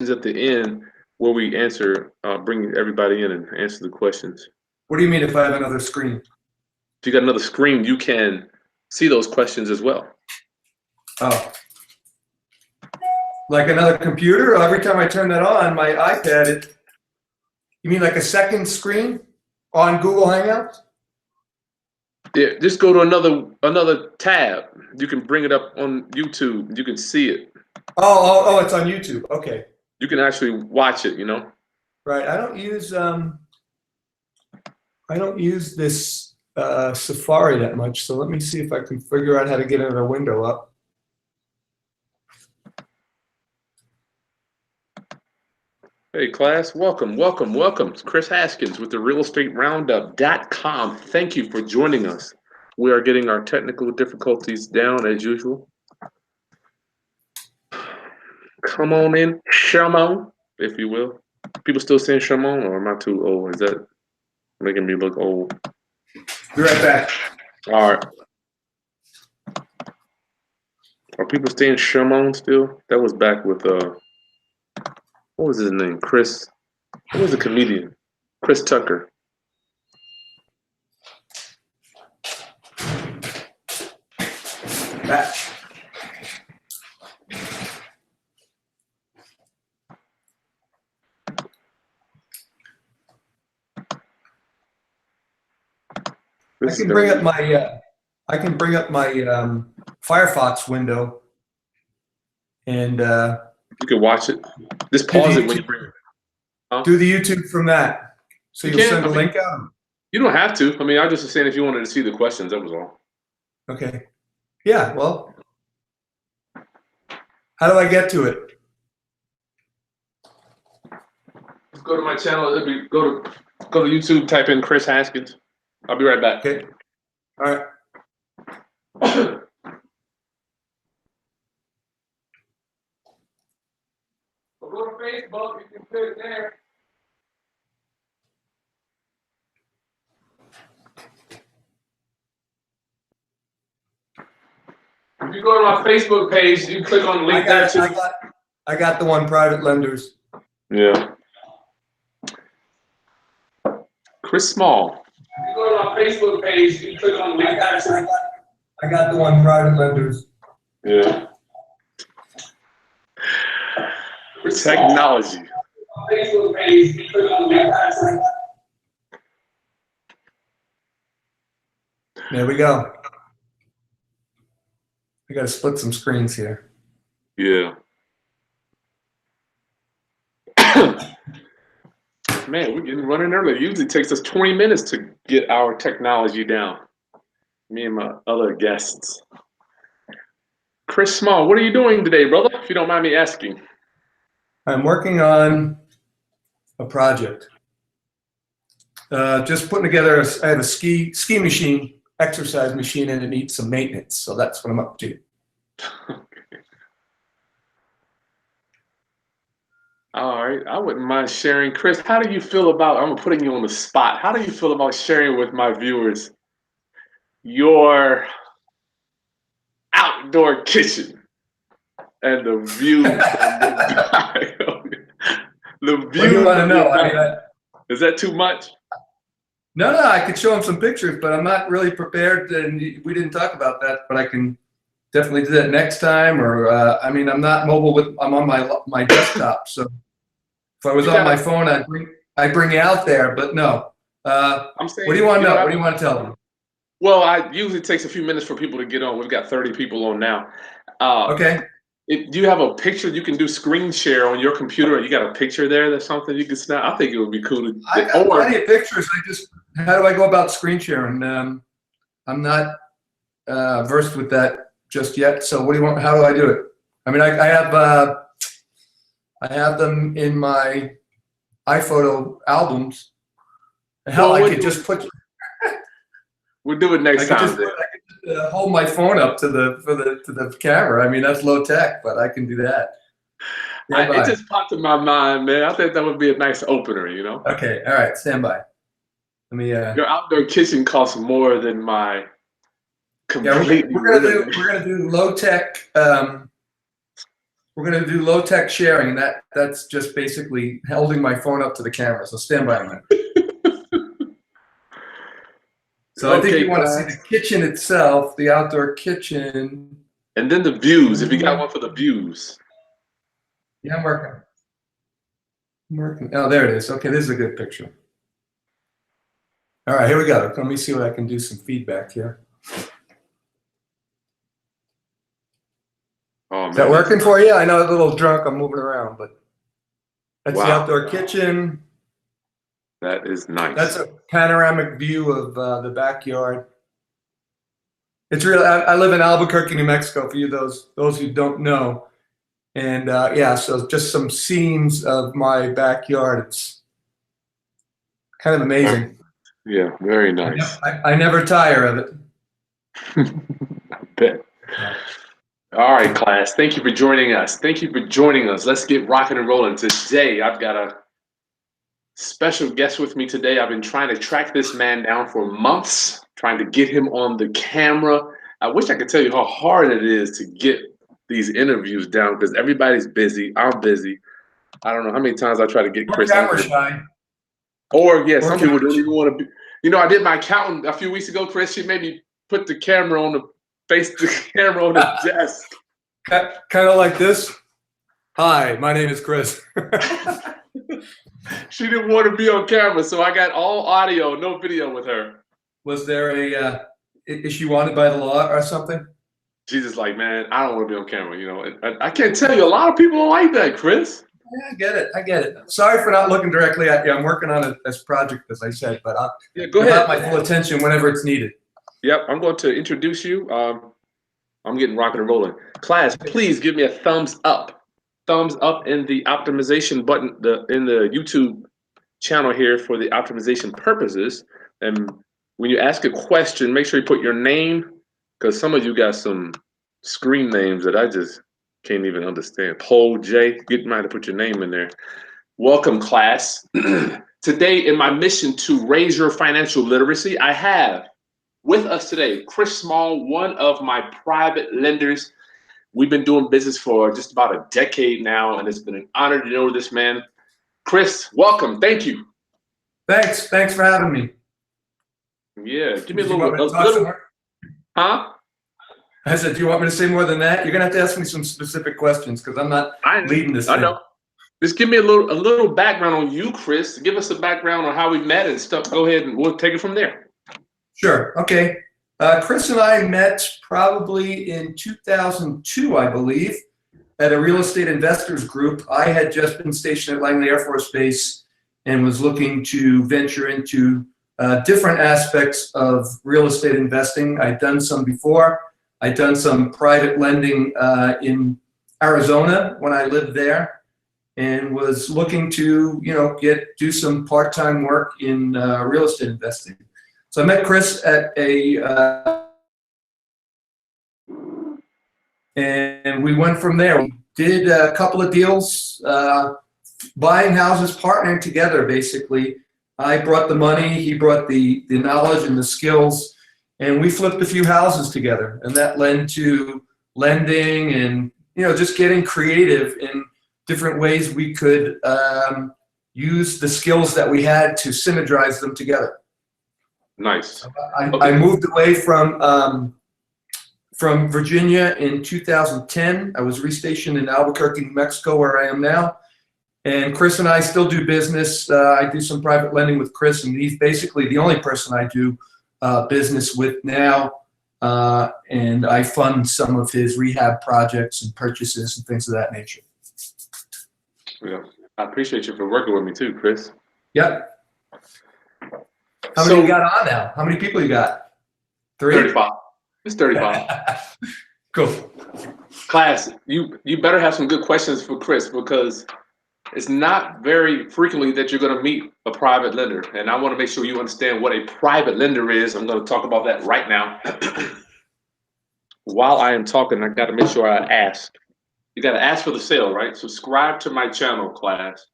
at the end where we answer, bring everybody in and answer the questions. What do you mean if I have another screen? If you got another screen, you can see those questions as well. Oh. Like another computer? Every time I turn that on, my iPad, you mean like a second screen on Google Hangouts? Yeah, just go to another tab. You can bring it up on YouTube. You can see it. Oh, it's on YouTube. Okay. You can actually watch it, you know? Right. I don't use this Safari that much, so let me see if I can figure out how to get another window up. Hey class, welcome. It's Chris Haskins with the realestateroundup.com. Thank you for joining us. We are getting our technical difficulties down as usual. Come on in, Shamon, if you will. People still saying Shamon, or am I too old? Is that making me look old? Be right back. All right. Are people saying Shamon still? That was back with what was his name? Chris. What was the comedian? Chris Tucker. Back. I can bring up my Firefox window, and you can watch it. Just pause it when you bring it. Do the YouTube from that. So you'll send a link out? You don't have to. I mean, I was just saying if you wanted to see the questions, that was all. Okay. Yeah, well, how do I get to it? Just go to my channel. Go to YouTube, type in Chris Haskins. I'll be right back. Okay. All right. We'll go to Facebook. You can put it there. If you go to my Facebook page, you click on the link there too. I got the one, private lenders. Yeah. Chris Small. If you go to my Facebook page, you click on the link there too. I got the one, private lenders. Yeah. Technology. Facebook page, you click on the link there too. There we go. I got to split some screens here. Yeah. Man, we're getting running early. It usually takes us 20 minutes to get our technology down. Me and my other guests. Chris Small, what are you doing today, brother? If you don't mind me asking. I'm working on a project. Just putting together, I have a ski machine, exercise machine, and it needs some maintenance. So that's what I'm up to. All right, I wouldn't mind sharing. Chris, how do you feel about, I'm putting you on the spot. How do you feel about sharing with my viewers your outdoor kitchen and the view? The view. What do you want to know? Is that too much? No, I could show them some pictures, but I'm not really prepared, and we didn't talk about that, but I can definitely do that next time. Or I mean, I'm not mobile I'm on my desktop, so if I was on my phone, I'd bring you out there, but no. I'm saying, what do you want to know? What do you want to tell them? Well, usually takes a few minutes for people to get on. We've got 30 people on now. Okay. Do you have a picture you can do screen share on your computer? You got a picture there that's something you can snap? I think it would be cool to. I got plenty of pictures. How do I go about screen sharing? I'm not versed with that just yet. So what do you want? How do I do it? I mean, I have them in my iPhoto albums. Hell, I could just put. We'll do it next time. I could just hold my phone up to the camera. I mean, that's low tech, but I can do that. It just popped in my mind, man. I think that would be a nice opener, you know. Okay, all right, stand by. Let me. Your outdoor kitchen costs more than my. Completely. Yeah, we're gonna do low tech. We're going to do low-tech sharing, and that's just basically holding my phone up to the camera. So stand by a minute. So I think you want to see the kitchen itself, the outdoor kitchen. And then the views, if you got one for the views. Yeah, I'm working. Oh, there it is. Okay, this is a good picture. All right, here we go. Let me see what I can do some feedback here. Oh, man. Is that working for you? I know I'm a little drunk. I'm moving around, but that's the Wow. outdoor kitchen. That is nice. That's a panoramic view of the backyard. It's real. I live in Albuquerque, New Mexico. For you, those who don't know, and yeah, so just some scenes of my backyard. It's kind of amazing. Yeah, very nice. I never tire of it. I bet. All right, class. Thank you for joining us. Thank you for joining us. Let's get rocking and rolling. Today, I've got a special guest with me today. I've been trying to track this man down for months, trying to get him on the camera. I wish I could tell you how hard it is to get these interviews down because everybody's busy. I'm busy. I don't know how many times I try to get Chris. Camera shy. Or yeah, some people don't even want to be. You know, I did my accountant a few weeks ago, Chris. She made me put the camera on the camera on the desk. Kind of like this. Hi, my name is Chris. She didn't want to be on camera, so I got all audio, no video with her. Was there is she wanted by the law or something? She's just like, man, I don't want to be on camera. You know, I can't tell you. A lot of people don't like that, Chris. Yeah, I get it. Sorry for not looking directly at you. I'm working on this project, as I said, but I'll go ahead. My full attention whenever it's needed. Yep, I'm going to introduce you. I'm getting rocking and rolling. Class, please give me a thumbs up. Thumbs up in the optimization button, in the YouTube channel here for the optimization purposes. And when you ask a question, make sure you put your name, because some of you got some screen names that I just can't even understand. Paul J, get mine to put your name in there. Welcome, class. Today, in my mission to raise your financial literacy, I have with us today Chris Small, one of my private lenders. We've been doing business for just about a decade now, and it's been an honor to know this man. Chris, welcome. Thank you. Thanks for having me. Yeah, give me a little. Huh? I said, do you want me to say more than that? You're gonna have to ask me some specific questions because I'm not leading this thing. I know. Just give me a little background on you, Chris. Give us a background on how we met and stuff. Go ahead and we'll take it from there. Sure. Okay. Chris and I met probably in 2002, I believe, at a real estate investors group. I had just been stationed at Langley Air Force Base and was looking to venture into different aspects of real estate investing. I'd done some before. I'd done some private lending in Arizona when I lived there, and was looking to, do some part-time work in real estate investing. So I met Chris at and we went from there. We did a couple of deals, buying houses, partnering together, basically. I brought the money, he brought the knowledge and the skills, and we flipped a few houses together. And that led to lending and, just getting creative in different ways we could use the skills that we had to synergize them together. Nice. I moved away from Virginia in 2010. I was restationed in Albuquerque, New Mexico, where I am now. And Chris and I still do business. I do some private lending with Chris, and he's basically the only person I do business with now. And I fund some of his rehab projects and purchases and things of that nature. Yeah, I appreciate you for working with me too, Chris. Yep. How many you got on now? How many people you got? 3? 35. It's 35. Cool. Class, you better have some good questions for Chris, because it's not very frequently that you're going to meet a private lender. And I want to make sure you understand what a private lender is. I'm going to talk about that right now. While I am talking, I got to make sure I ask. You got to ask for the sale, right? Subscribe to my channel, class.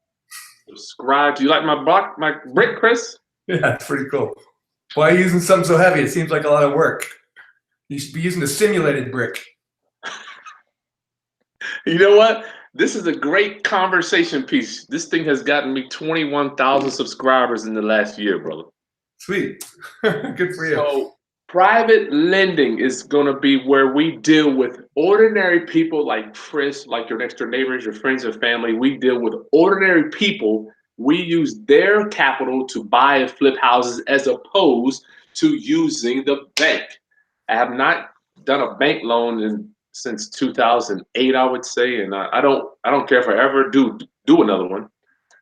Subscribe. Do you like my brick, Chris? Yeah, it's pretty cool. Why are you using something so heavy? It seems like a lot of work. You should be using a simulated brick. You know what? This is a great conversation piece. This thing has gotten me 21,000 subscribers in the last year, brother. Sweet. Good for you. So private lending is going to be where we deal with ordinary people like Chris, like your next door neighbors, your friends and family. We deal with ordinary people. We use their capital to buy and flip houses as opposed to using the bank. I have not done a bank loan since 2008, I would say, and I don't care if I ever do another one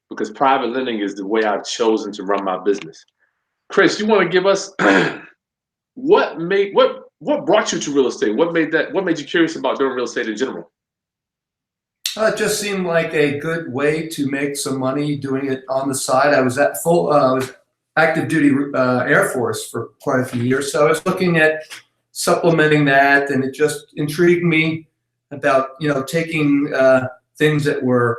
because private lending is the way I've chosen to run my business. Chris, you want to give us what brought you to real estate? What made you curious about doing real estate in general? It just seemed like a good way to make some money doing it on the side. I was I was active duty Air Force for quite a few years, so I was looking at supplementing that, and it just intrigued me about taking things that were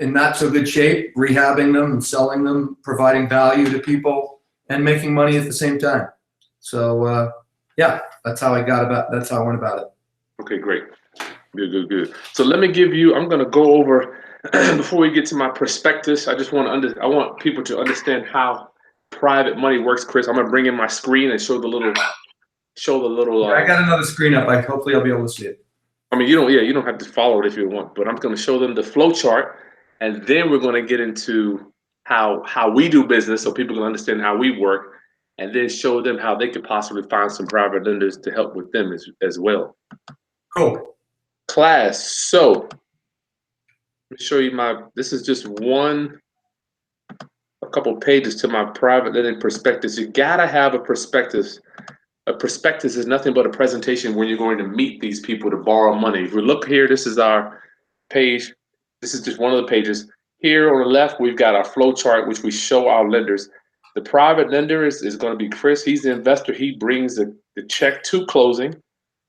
in not so good shape, rehabbing them and selling them, providing value to people, and making money at the same time. So yeah, that's how I went about it. Okay, great. Good. So let me give you, I'm going to go over, before we get to my prospectus, I want people to understand how private money works, Chris. I'm going to bring in my screen and show the little. I got another screen up. Hopefully I'll be able to see it. I mean, you don't have to follow it if you want, but I'm going to show them the flow chart, and then we're going to get into how we do business so people can understand how we work, and then show them how they could possibly find some private lenders to help with them as well. Cool. Class, so let me show you this is just a couple pages to my private lending prospectus. You gotta have a prospectus. A prospectus is nothing but a presentation where you're going to meet these people to borrow money. If we look here, this is our page. This is just one of the pages. Here on the left, we've got our flow chart, which we show our lenders. The private lender is going to be Chris. He's the investor. He brings the check to closing.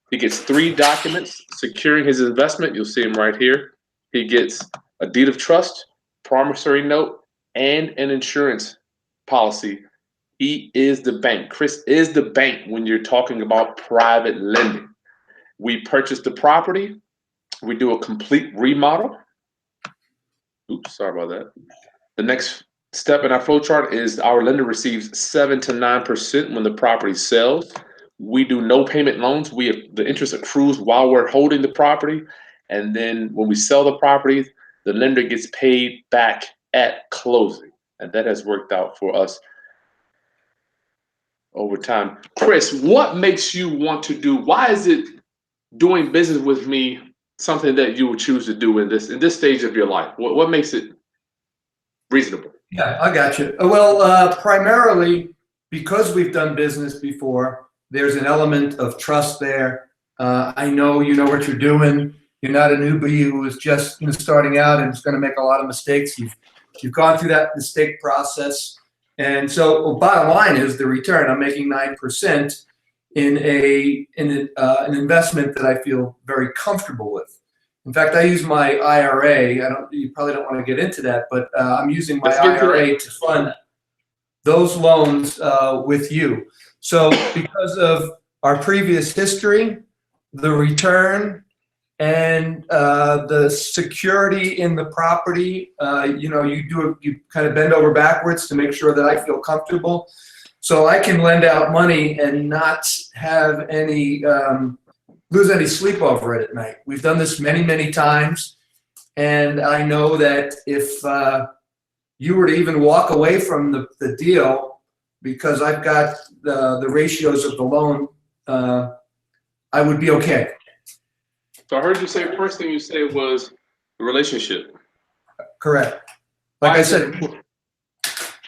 He gets 3 documents securing his investment. You'll see him right here. He gets a deed of trust, promissory note, and an insurance policy. He is the bank. Chris is the bank when you're talking about private lending. We purchase the property. We do a complete remodel. Oops, sorry about that. The next step in our flow chart is our lender receives 7 to 9% when the property sells. We do no payment loans. The interest accrues while we're holding the property. And then when we sell the property, the lender gets paid back at closing. And that has worked out for us over time. Chris, what makes you want to why is it doing business with me something that you would choose to do in this stage of your life? What makes it reasonable? Yeah, I got you. Well, primarily because we've done business before, there's an element of trust there. I know you know what you're doing. You're not a newbie who is just starting out and is going to make a lot of mistakes. You've gone through that mistake process. And so bottom line is the return. I'm making 9% in an investment that I feel very comfortable with. In fact, I use my IRA. You probably don't want to get into that, but I'm using my IRA to fund those loans with you. So because of our previous history, the return, and the security in the property, you kind of bend over backwards to make sure that I feel comfortable. So I can lend out money and not have lose any sleep over it at night. We've done this many, many times. And I know that if you were to even walk away from the deal, because I've got the ratios of the loan, I would be okay. So I heard you say, first thing you said was the relationship. Correct. Like I said,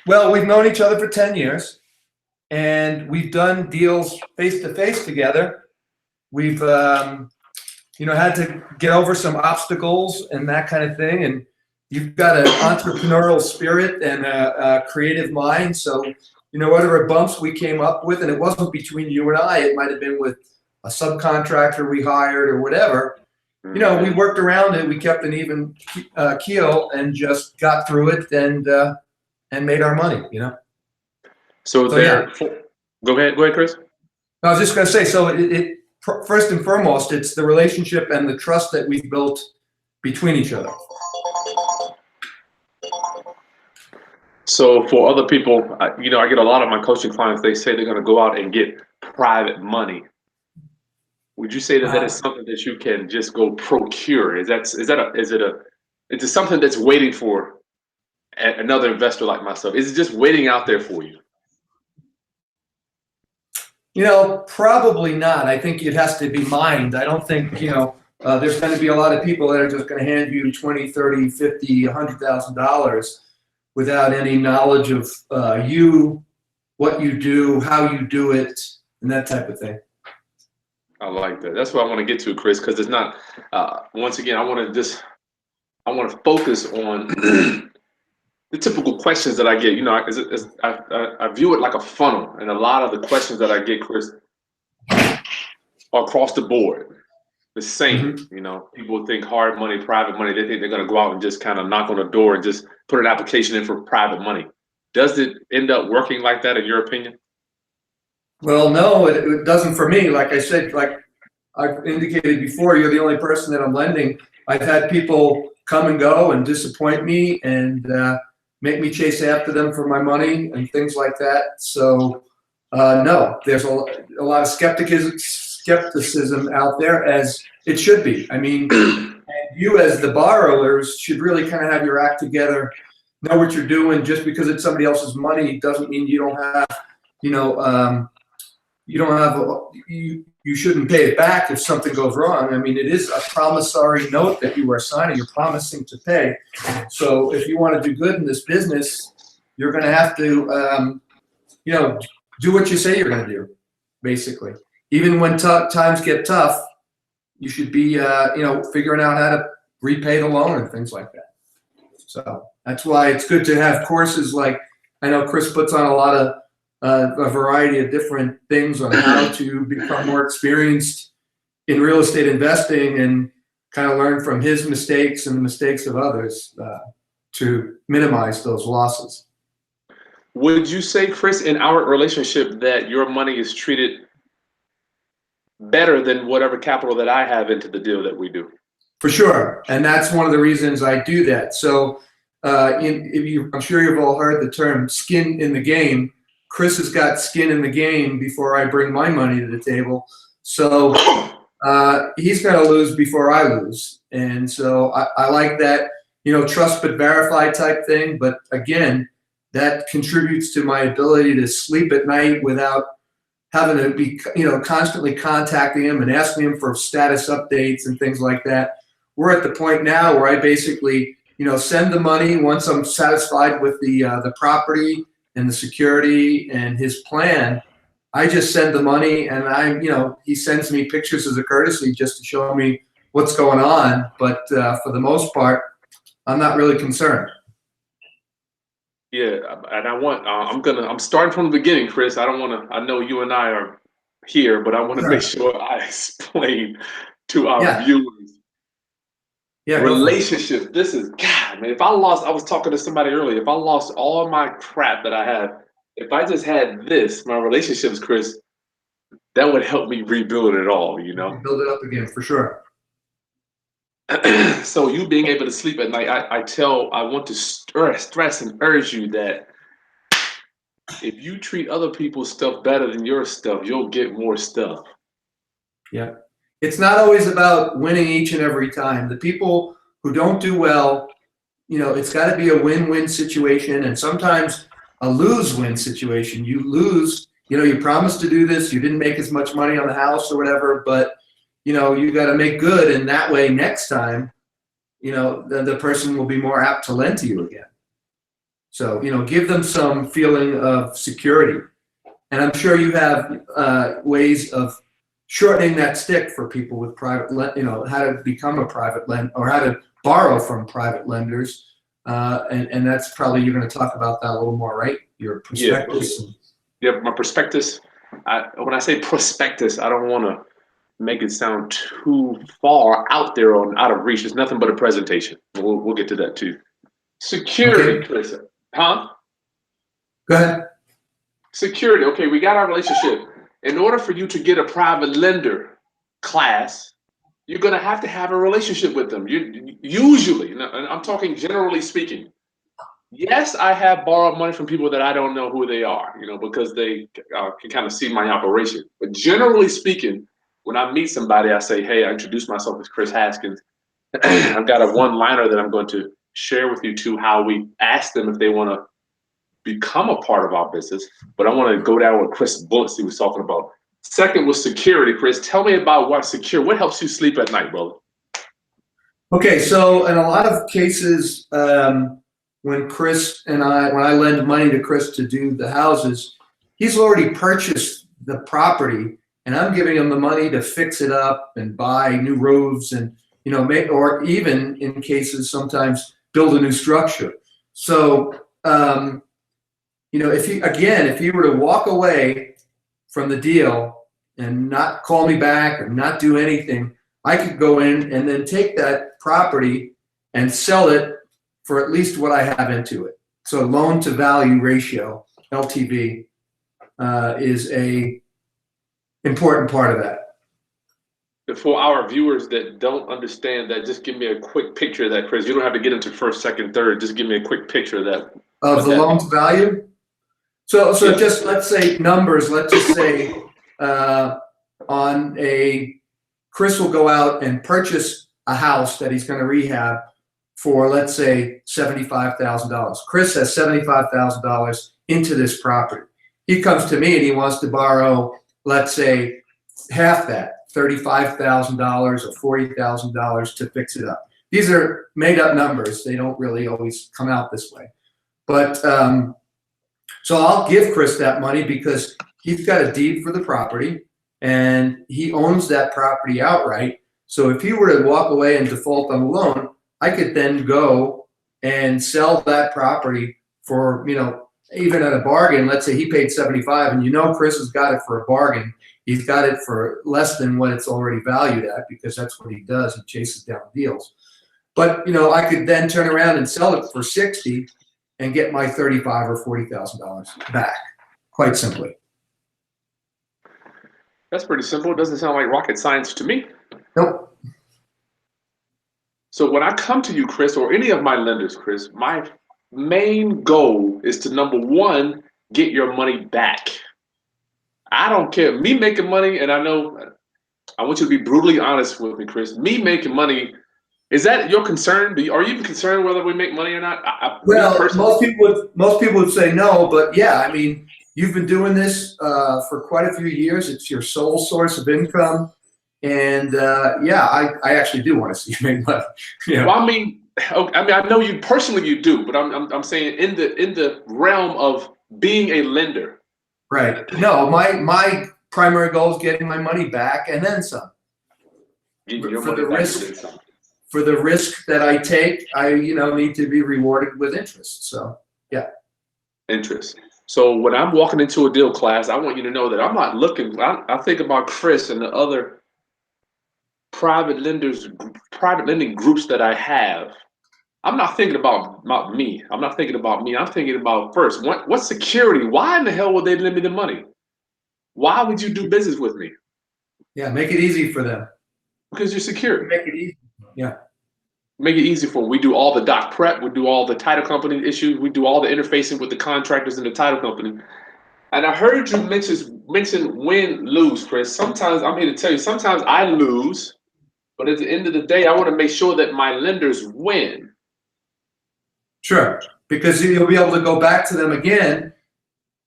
well, we've known each other for 10 years, and we've done deals face-to-face together. We've, had to get over some obstacles and that kind of thing, and you've got an entrepreneurial spirit and a creative mind, so whatever bumps we came up with, and it wasn't between you and I, it might have been with a subcontractor we hired or whatever, we worked around it. We kept an even keel and just got through it and made our money, So there, yeah. Go ahead, Chris. I was just going to say, so it first and foremost, it's the relationship and the trust that we've built between each other. So for other people, you know, I get a lot of my coaching clients. They say they're going to go out and get private money. Would you say that that is something that you can just go procure? Is it something that's waiting for another investor like myself? Is it just waiting out there for you? You know, probably not. I think it has to be mined. I don't think, you know, there's going to be a lot of people that are just going to hand you 20, 30, 50, $100,000 without any knowledge of you, what you do, how you do it, and that type of thing. I like that. That's what I want to get to, Chris, because it's not. Once again, I want to focus on the typical questions that I get. You know, I view it like a funnel, and a lot of the questions that I get, Chris, are across the board. The same. Mm-hmm. You know, people think hard money, private money. They think they're going to go out and just kind of knock on the door and just put an application in for private money. Does it end up working like that, in your opinion? Well, no, it doesn't for me. Like I said, like I've indicated before, you're the only person that I'm lending. I've had people come and go and disappoint me and make me chase after them for my money and things like that. So no, there's a lot of skepticism out there, as it should be. I mean, and you as the borrowers should really kind of have your act together, know what you're doing. Just because it's somebody else's money doesn't mean you don't have, you know, you shouldn't pay it back if something goes wrong. I mean, it is a promissory note that you are signing. You're promising to pay. So if you want to do good in this business, you're going to have to, you know, do what you say you're going to do, basically. Even when times get tough, you should be, you know, figuring out how to repay the loan and things like that. So that's why it's good to have courses like, I know Chris puts on a lot of, a variety of different things on how to become more experienced in real estate investing and kind of learn from his mistakes and the mistakes of others to minimize those losses. Would you say, Chris, in our relationship that your money is treated better than whatever capital that I have into the deal that we do? For sure. And that's one of the reasons I do that. So I'm sure you've all heard the term skin in the game. Chris has got skin in the game before I bring my money to the table. So he's going to lose before I lose. And so I like that, you know, trust but verify type thing. But again, that contributes to my ability to sleep at night without having to be, you know, constantly contacting him and asking him for status updates and things like that. We're at the point now where I basically, you know, send the money once I'm satisfied with the property and the security and his plan. I just send the money, and you know, he sends me pictures as a courtesy just to show me what's going on. But for the most part, I'm not really concerned. Yeah, and I'm starting from the beginning, Chris. I don't want to. I know you and I are here, but I want to make sure I explain to our viewers. Yeah, relationship. This is God, man. If I was talking to somebody earlier. If I lost all my crap that I have, if I just had this, my relationships, Chris, that would help me rebuild it all. You know, build it up again for sure. So you being able to sleep at night, I want to stress and urge you that if you treat other people's stuff better than your stuff, you'll get more stuff. Yeah. It's not always about winning each and every time. The people who don't do well, you know, it's got to be a win-win situation, and sometimes a lose-win situation. You lose, you know, you promised to do this, you didn't make as much money on the house or whatever, but, you know, you got to make good, and that way next time, you know, the person will be more apt to lend to you again. So, you know, give them some feeling of security. And I'm sure you have ways of shortening that stick for people with private, you know, how to become a private lend or how to borrow from private lenders. And that's probably, you're going to talk about that a little more, right? Your prospectus. Yeah, my prospectus. When I say prospectus, I don't want to make it sound too far out there or out of reach. It's nothing but a presentation. We'll get to that too. Security, Chris. Huh? Go ahead. Security. Okay, we got our relationship. In order for you to get a private lender class, you're going to have a relationship with them. You usually, and I'm talking generally speaking. Yes, I have borrowed money from people that I don't know who they are, because they can kind of see my operation. But generally speaking, when I meet somebody, I say, "Hey, I introduce myself as Chris Haskins. I've got a one-liner that I'm going to share with you too, how we ask them if they want to become a part of our business." But I want to go down with Chris Bullets he was talking about. Second was security. Chris, tell me about what helps you sleep at night, brother? Okay, so in a lot of cases, when I lend money to Chris to do the houses, he's already purchased the property, and I'm giving him the money to fix it up and buy new roofs and make, or even in cases sometimes build a new structure. So if you were to walk away from the deal and not call me back or not do anything, I could go in and then take that property and sell it for at least what I have into it. So loan to value ratio, LTV, is a important part of that. For our viewers that don't understand that, just give me a quick picture of that, Chris. You don't have to get into first, second, third. Just give me a quick picture of that. Of the loan to value? So Yeah. Just let's say numbers. Let's just say Chris will go out and purchase a house that he's going to rehab for, let's say, $75,000. Chris has $75,000 into this property. He comes to me and he wants to borrow, let's say, half that, $35,000 or $40,000 to fix it up. These are made up numbers. They don't really always come out this way. But so I'll give Chris that money because he's got a deed for the property and he owns that property outright. So if he were to walk away and default on the loan, I could then go and sell that property for, even at a bargain. Let's say he paid 75 and Chris has got it for a bargain. He's got it for less than what it's already valued at because that's what he does. He chases down deals. But, I could then turn around and sell it for 60 and get my $35,000 or $40,000 back, quite simply. That's pretty simple. It doesn't sound like rocket science to me. Nope. So when I come to you, Chris, or any of my lenders, Chris, my main goal is to, number one, get your money back. I don't care. Me making money, and I want you to be brutally honest with me, Chris. Me making money, is that your concern? Are you even concerned whether we make money or not? Well, most people would say no, but yeah, I mean, you've been doing this for quite a few years. It's your sole source of income. And I actually do want to see you make money. Well, I know you personally, you do, but I'm saying in the realm of being a lender. Right. No, my primary goal is getting my money back and then some. For the risk that I take, I need to be rewarded with interest. So yeah. Interest. So when I'm walking into a deal class, I want you to know that I'm not looking. I think about Chris and the other private lending groups that I have. I'm not thinking about me. I'm not thinking about me. I'm thinking about first, what security? Why in the hell would they lend me the money? Why would you do business with me? Yeah, make it easy for them. Because you're secure. Make it easy. Yeah. Make it easy for them. We do all the doc prep. We do all the title company issues. We do all the interfacing with the contractors and the title company. And I heard you mention win, lose, Chris. Sometimes, I'm here to tell you, sometimes I lose. But at the end of the day, I want to make sure that my lenders win. Sure, because you'll be able to go back to them again,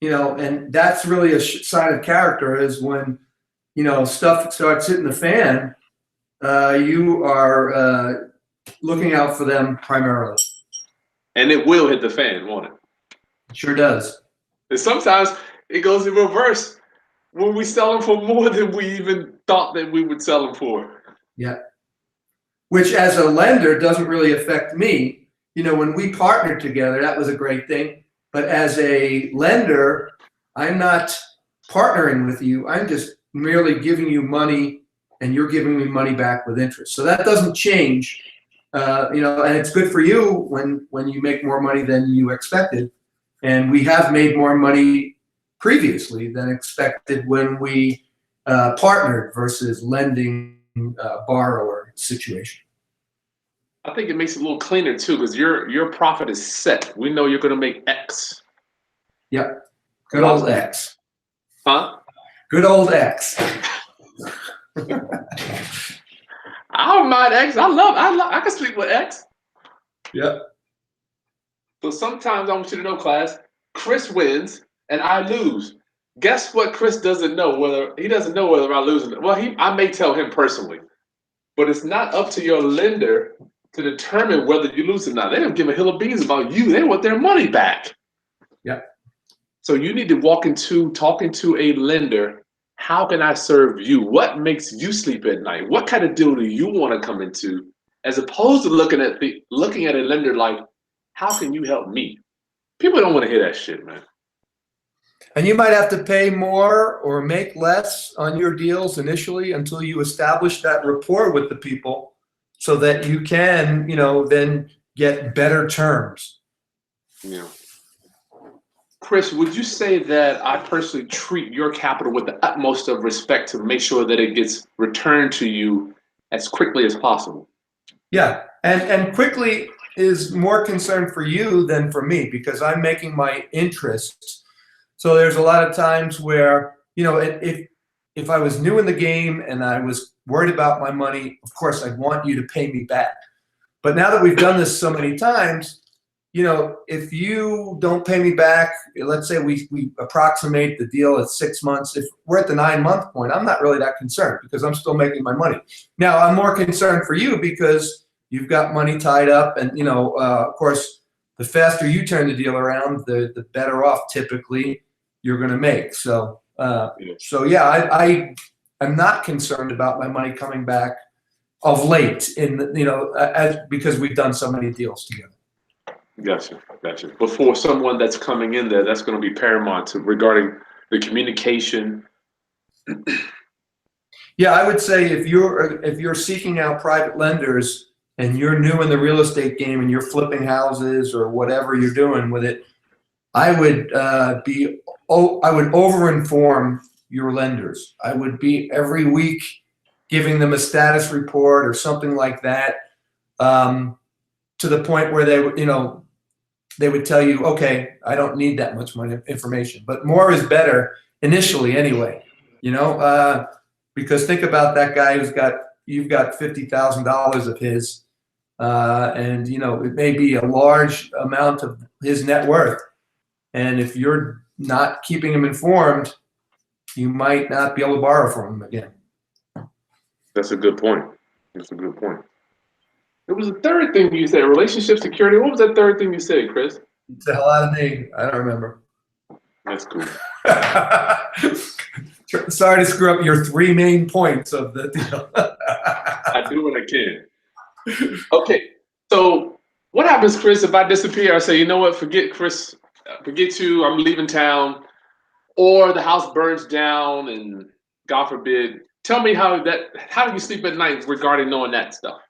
and that's really a sign of character is when, stuff starts hitting the fan, you are looking out for them primarily. And it will hit the fan, won't it? Sure does. And sometimes it goes in reverse when we sell them for more than we even thought that we would sell them for. Yeah. Which as a lender doesn't really affect me. When we partnered together, that was a great thing. But as a lender, I'm not partnering with you. I'm just merely giving you money and you're giving me money back with interest. So that doesn't change. And it's good for you when you make more money than you expected. And we have made more money previously than expected when we partnered versus lending borrower situation. I think it makes it a little cleaner too, because your profit is set. We know you're going to make X. Yep. Good old X. Huh? Good old X. I don't mind X. I can sleep with X. Yep. So sometimes I want you to know, class, Chris wins and I lose. Guess what? Chris doesn't know whether I lose or not. Well, I may tell him personally, but it's not up to your lender to determine whether you lose or not. They don't give a hill of beans about you. They want their money back. Yep. So you need to walk into talking to a lender. How can I serve you? What makes you sleep at night? What kind of deal do you want to come into? As opposed to looking at a lender like, how can you help me? People don't want to hear that shit, man. And you might have to pay more or make less on your deals initially until you establish that rapport with the people so that you can, then get better terms. Yeah. Chris, would you say that I personally treat your capital with the utmost of respect to make sure that it gets returned to you as quickly as possible? Yeah, and quickly is more concern for you than for me because I'm making my interest. So there's a lot of times where, if I was new in the game and I was worried about my money, of course I'd want you to pay me back. But now that we've done this so many times, if you don't pay me back, let's say we approximate the deal at 6 months. If we're at the 9-month point, I'm not really that concerned because I'm still making my money. Now, I'm more concerned for you because you've got money tied up. And, of course, the faster you turn the deal around, the better off typically you're going to make. So, I'm not concerned about my money coming back of late because we've done so many deals together. Gotcha. Before someone that's coming in there, that's going to be paramount regarding the communication. Yeah, I would say if you're seeking out private lenders and you're new in the real estate game and you're flipping houses or whatever you're doing with it, I would over-inform your lenders. I would be every week giving them a status report or something like that, to the point where they would tell you, okay, I don't need that much money information, but more is better initially anyway, because think about that guy you've got $50,000 of his, and it may be a large amount of his net worth. And if you're not keeping him informed, you might not be able to borrow from him again. That's a good point. It was the third thing you said, relationship security. What was that third thing you said, Chris? It's a lot of name. I don't remember. That's cool. Sorry to screw up your 3 main points of the deal. I do what I can. Okay, so what happens, Chris, if I disappear? I say, you know what, forget Chris, forget you, I'm leaving town, or the house burns down and God forbid. Tell me how do you sleep at night regarding knowing that stuff?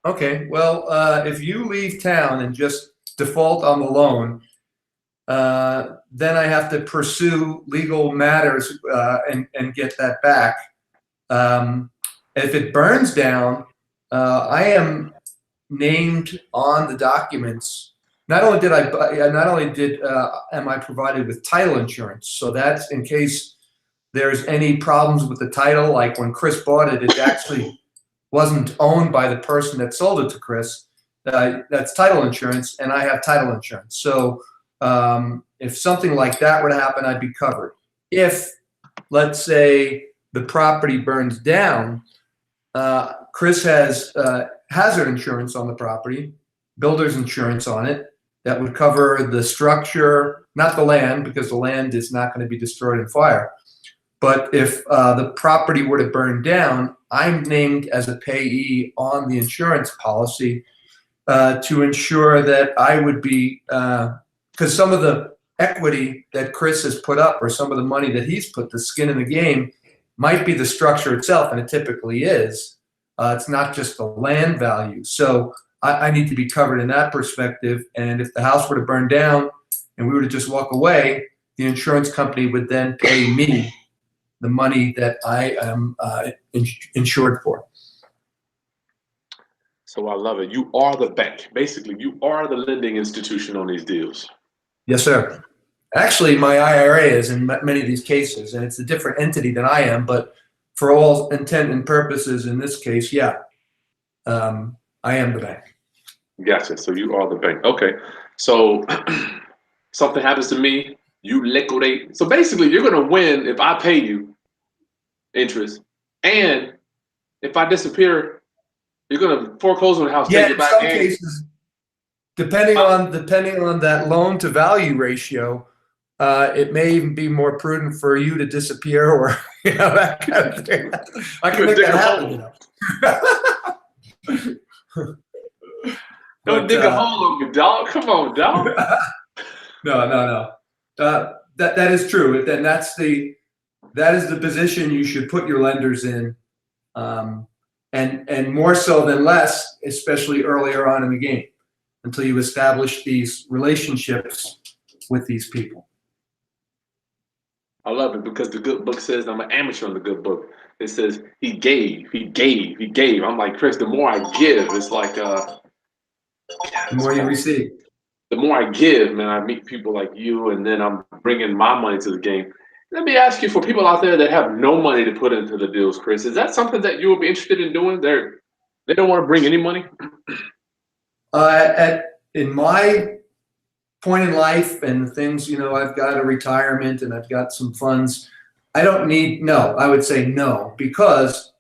Okay, well, if you leave town and just default on the loan, then I have to pursue legal matters and get that back. If it burns down, I am named on the documents. Not only am I provided with title insurance, so that's in case there's any problems with the title, like when Chris bought it, it actually wasn't owned by the person that sold it to Chris. That's title insurance, and I have title insurance. So if something like that were to happen, I'd be covered. If, let's say, the property burns down, Chris has hazard insurance on the property, builder's insurance on it, that would cover the structure, not the land, because the land is not going to be destroyed in fire. But if the property were to burn down, I'm named as a payee on the insurance policy to ensure that I would be, because some of the equity that Chris has put up or some of the money that he's put, the skin in the game, might be the structure itself, and it typically is. It's not just the land value. So I need to be covered in that perspective. And if the house were to burn down and we were to just walk away, the insurance company would then pay me the money that I am insured for. So I love it. You are the bank. Basically, you are the lending institution on these deals. Yes, sir. Actually, my IRA is in many of these cases, and it's a different entity than I am, but for all intent and purposes in this case, yeah, I am the bank. Gotcha. So you are the bank. Okay. So something happens to me, you liquidate. So basically, you're going to win if I pay you interest. And if I disappear, you're going to foreclose on the house, Yeah, take it in back. some cases, depending on that loan to value ratio, it may even be more prudent for you to disappear, or that kind of thing. I can make that happen. Don't dig a hole on me, dog. Come on, dog. No. That is true, and that is the position you should put your lenders in, and more so than less, especially earlier on in the game, until you establish these relationships with these people. I love it because the good book says I'm an amateur on the good book. It says he gave. I'm like, Chris, the more I give, it's like The more you receive. The more I give, man, I meet people like you, and then I'm bringing my money to the game. Let me ask you, for people out there that have no money to put into the deals, Chris, is that something that you would be interested in doing? They don't want to bring any money? In my point in life and things, I've got a retirement and I've got some funds. I would say no, because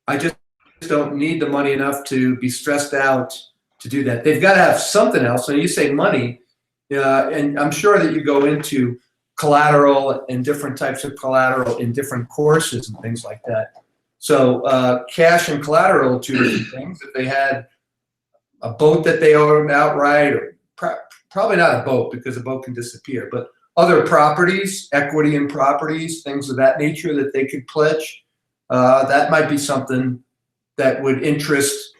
I just don't need the money enough to be stressed out to do that. They've got to have something else. So you say money, and I'm sure that you go into collateral and different types of collateral in different courses and things like that. So cash and collateral are two different things. If they had a boat that they own outright, or probably not a boat, because a boat can disappear, but other properties, equity in properties, things of that nature that they could pledge, that might be something that would interest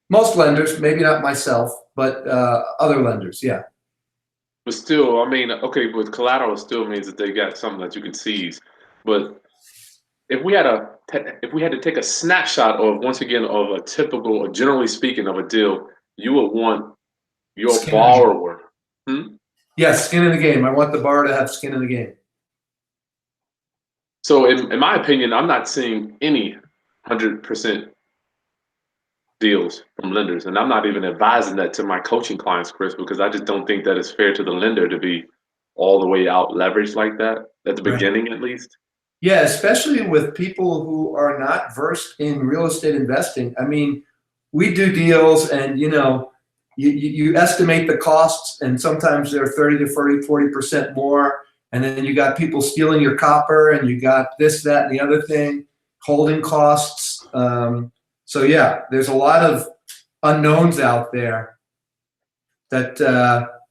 most lenders, maybe not myself, but other lenders, yeah. But still, I mean, okay, with collateral still means that they got something that you can seize. But if we had to take a snapshot of, once again, of a typical, generally speaking, of a deal, you would want your borrower. Yes, skin in the game. I want the borrower to have skin in the game. So in my opinion, I'm not seeing any 100% deals from lenders. And I'm not even advising that to my coaching clients, Chris, because I just don't think that it's fair to the lender to be all the way out leveraged like that, at the beginning at least. Yeah, especially with people who are not versed in real estate investing. I mean, we do deals and, you estimate the costs, and sometimes they're 30 to 40% more. And then you got people stealing your copper, and you got this, that, and the other thing, holding costs. So yeah, there's a lot of unknowns out there that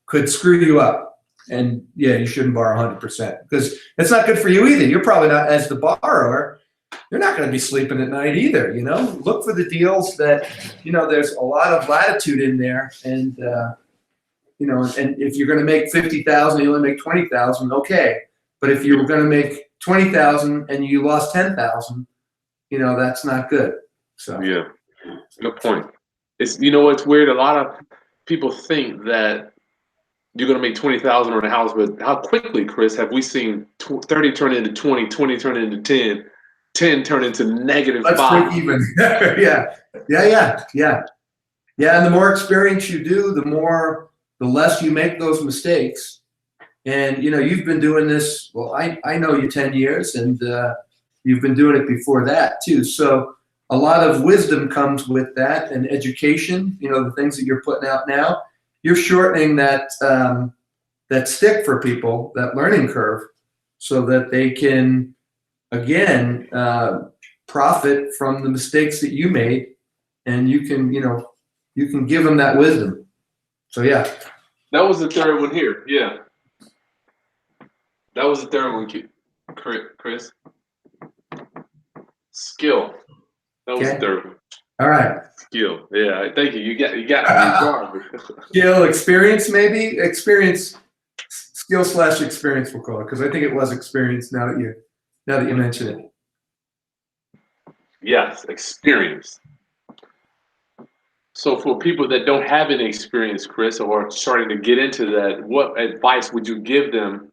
could screw you up. And yeah, you shouldn't borrow 100%, because it's not good for you either. You're probably not, as the borrower, you're not going to be sleeping at night either. Look for the deals that, there's a lot of latitude in there. And, and if you're going to make 50,000, you only make 20,000. Okay. But if you're going to make 20,000 and you lost 10,000, that's not good. So yeah, good point. It's it's weird. A lot of people think that you're going to make 20,000 on a house, but how quickly, Chris, have we seen 30 turn into 20, 20 turn into 10, 10 turn into negative Let's 5? break even. Yeah. And the more experience you do, the less you make those mistakes. And you've been doing this. Well, I know you 10 years, and you've been doing it before that too. So a lot of wisdom comes with that, and education. The things that you're putting out now, you're shortening that stick for people, that learning curve, so that they can again profit from the mistakes that you made, and you can give them that wisdom. So yeah, that was the third one here. Yeah, that was the third one, Chris. Skill. That was the third one. All right. Skill. Yeah, thank you. You got me. Skill, experience, maybe experience, skill / experience. We'll call it, because I think it was experience. Now that you mention it. Yes, experience. So for people that don't have any experience, Chris, or are starting to get into that, what advice would you give them?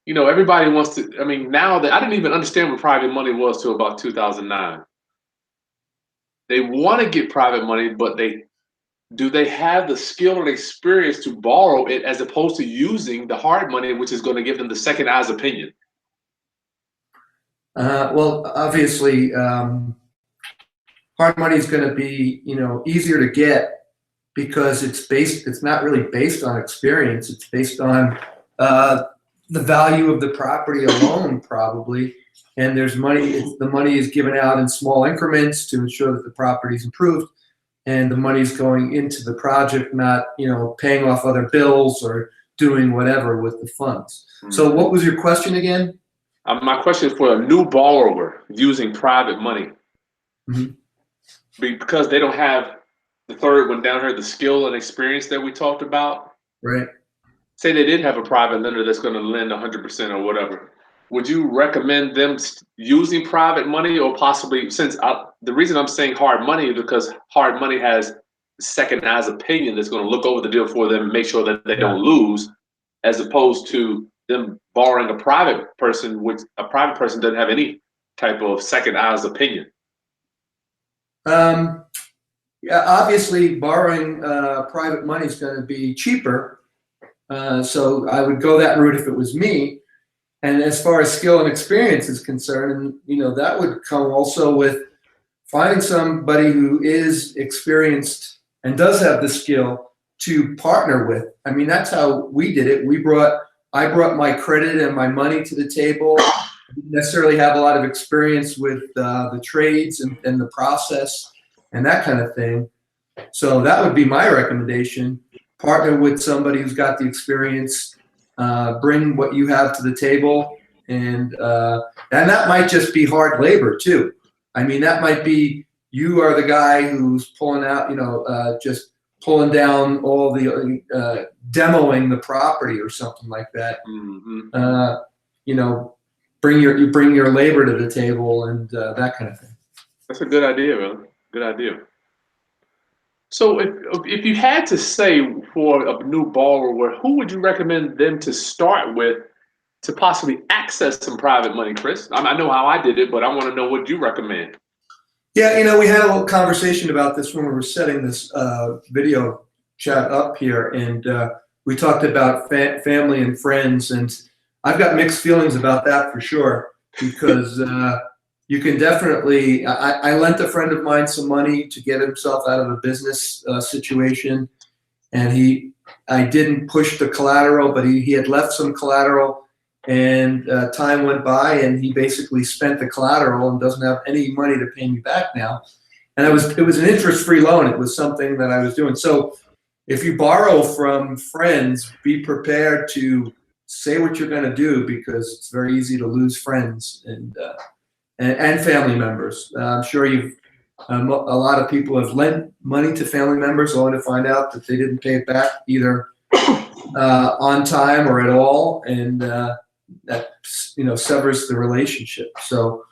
You know, everybody wants to. I mean, now that I didn't even understand what private money was till about 2009. They want to get private money, but they have the skill and experience to borrow it as opposed to using the hard money, which is going to give them the second eyes opinion. Well, obviously, hard money is going to be, easier to get because it's not really based on experience. It's based on the value of the property alone, probably. And the money is given out in small increments to ensure that the property is improved. And the money is going into the project, not, paying off other bills or doing whatever with the funds. So what was your question again? My question is for a new borrower using private money. Mhm. Because they don't have the third one down here, the skill and experience that we talked about. Right. Say they did have a private lender that's going to lend 100% or whatever. Would you recommend them using private money, or possibly, the reason I'm saying hard money is because hard money has second eyes opinion that's going to look over the deal for them and make sure that they don't lose, as opposed to them borrowing a private person, which a private person doesn't have any type of second eyes opinion. Yeah, obviously, borrowing private money is going to be cheaper. So I would go that route if it was me. And as far as skill and experience is concerned, that would come also with finding somebody who is experienced and does have the skill to partner with. I mean, that's how we did it. I brought my credit and my money to the table. I didn't necessarily have a lot of experience with the trades and the process and that kind of thing. So that would be my recommendation. Partner with somebody who's got the experience, bring what you have to the table, and that might just be hard labor too. I mean, that might be you are the guy who's pulling out, just pulling down all the demoing the property or something like that. Mm-hmm. Bring your labor to the table and that kind of thing. That's a good idea, man. Good idea. So if you had to say for a new borrower, who would you recommend them to start with to possibly access some private money, Chris? I know how I did it, but I want to know what you recommend. Yeah, we had a little conversation about this when we were setting this video chat up here, and we talked about family and friends, and I've got mixed feelings about that for sure, because you can definitely, I lent a friend of mine some money to get himself out of a business situation, and I didn't push the collateral, but he had left some collateral, and time went by, and he basically spent the collateral and doesn't have any money to pay me back now. And it was an interest-free loan. It was something that I was doing. So if you borrow from friends, be prepared to say what you're going to do, because it's very easy to lose friends and family members. I'm sure a lot of people have lent money to family members only to find out that they didn't pay it back either on time or at all, and that severs the relationship. So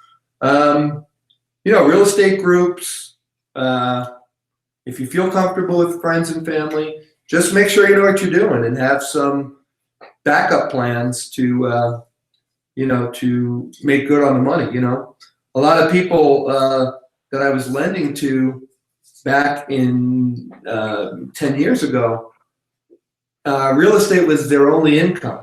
real estate groups, if you feel comfortable with friends and family, just make sure you know what you're doing and have some backup plans to to make good on the money. A lot of people that I was lending to back in 10 years ago, real estate was their only income.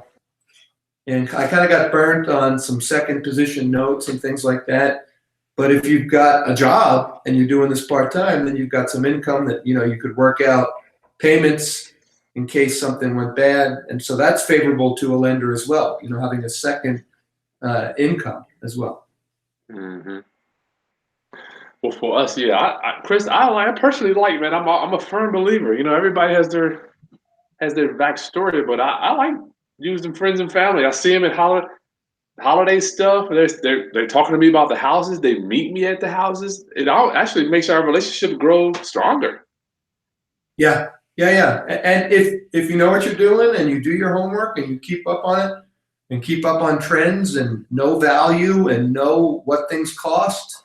And I kind of got burnt on some second position notes and things like that. But if you've got a job and you're doing this part-time, then you've got some income that, you could work out payments in case something went bad. And so that's favorable to a lender as well, having a second income as well. Mm-hmm. Well, for us, yeah, Chris, I personally like, man, I'm a firm believer. Everybody has their backstory, but I like using friends and family. I see them at holiday stuff. They're talking to me about the houses. They meet me at the houses. It all actually makes our relationship grow stronger. Yeah. And if you know what you're doing and you do your homework and you keep up on it and keep up on trends and know value and know what things cost,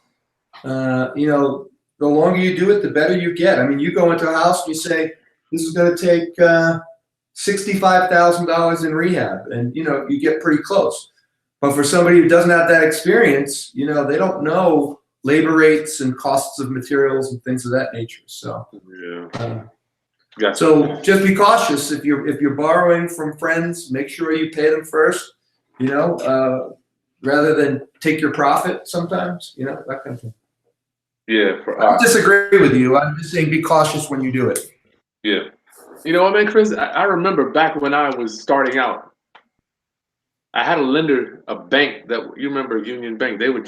you know, the longer you do it, the better you get. I mean, you go into a house and you say, this is going to take $65,000 in rehab, and you know, you get pretty close. But for somebody who doesn't have that experience, you know, they don't know labor rates and costs of materials and things of that nature. So, so just be cautious if you're borrowing from friends. Make sure you pay them first. You know, rather than take your profit. Sometimes, you know, that kind of thing. Yeah, I disagree with you. I'm just saying be cautious when you do it. Yeah. You know what, man, Chris? I remember back when I was starting out, I had a lender, a bank that you remember, Union Bank. They would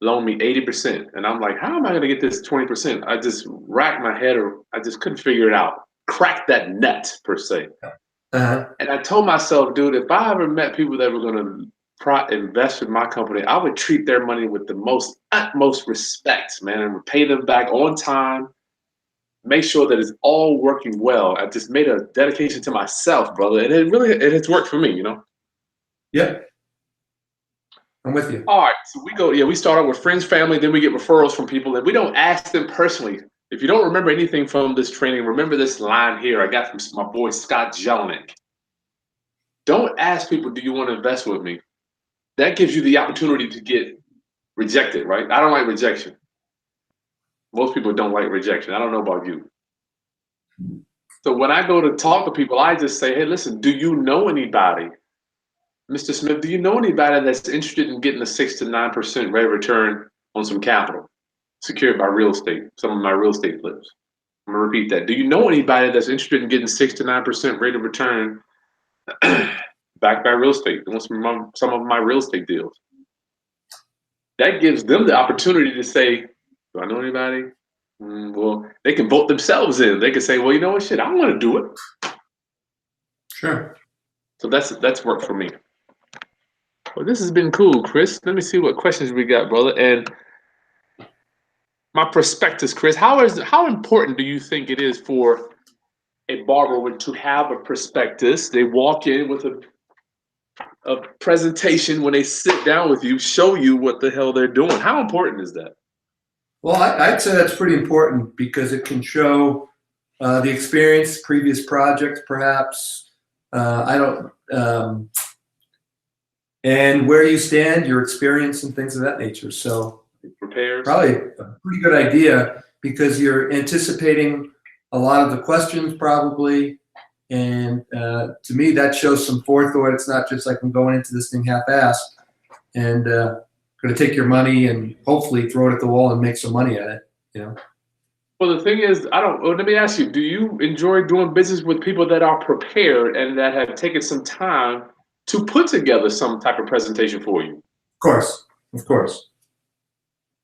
loan me 80%, and I'm like, how am I going to get this 20%? I just racked my head, or I just couldn't figure it out. Crack that nut per se. And I told myself, dude, if I ever met people that were going to invest in my company, I would treat their money with the utmost respect, man, and would pay them back on time. Make sure that it's all working well. I just made a dedication to myself, brother, and it has worked for me, you know. Yeah, I'm with you. All right, so we start out with friends, family, then we get referrals from people, and we don't ask them personally. If you don't remember anything from this training, remember this line here I got from my boy Scott Jelinek. Don't ask people, do you want to invest with me? That gives you the opportunity to get rejected, right? I don't like rejection. Most people don't like rejection. I don't know about you. So when I go to talk to people, I just say, hey, listen, do you know anybody? Mr. Smith, do you know anybody that's interested in getting a 6 to 9% rate of return on some capital secured by real estate, some of my real estate flips? I'm going to repeat that. Do you know anybody that's interested in getting 6 to 9% rate of return backed by real estate? They want some of my real estate deals. That gives them the opportunity to say, do I know anybody? Well, they can vote themselves in. They can say, well, you know what, shit, I want to do it. Sure. So that's worked for me. Well, this has been cool, Chris. Let me see what questions we got, brother. And my prospectus, Chris, how important do you think it is for a borrower to have a prospectus? They walk in with a presentation when they sit down with you, show you what the hell they're doing. How important is that? Well, I'd say that's pretty important because it can show the experience, previous projects, perhaps. And where you stand, your experience, and things of that nature. So, probably a pretty good idea because you're anticipating a lot of the questions, probably. And to me, that shows some forethought. It's not just like I'm going into this thing half-assed and going to take your money and hopefully throw it at the wall and make some money at it, you know. Well, the thing is, let me ask you, do you enjoy doing business with people that are prepared and that have taken some time to put together some type of presentation for you? Of course.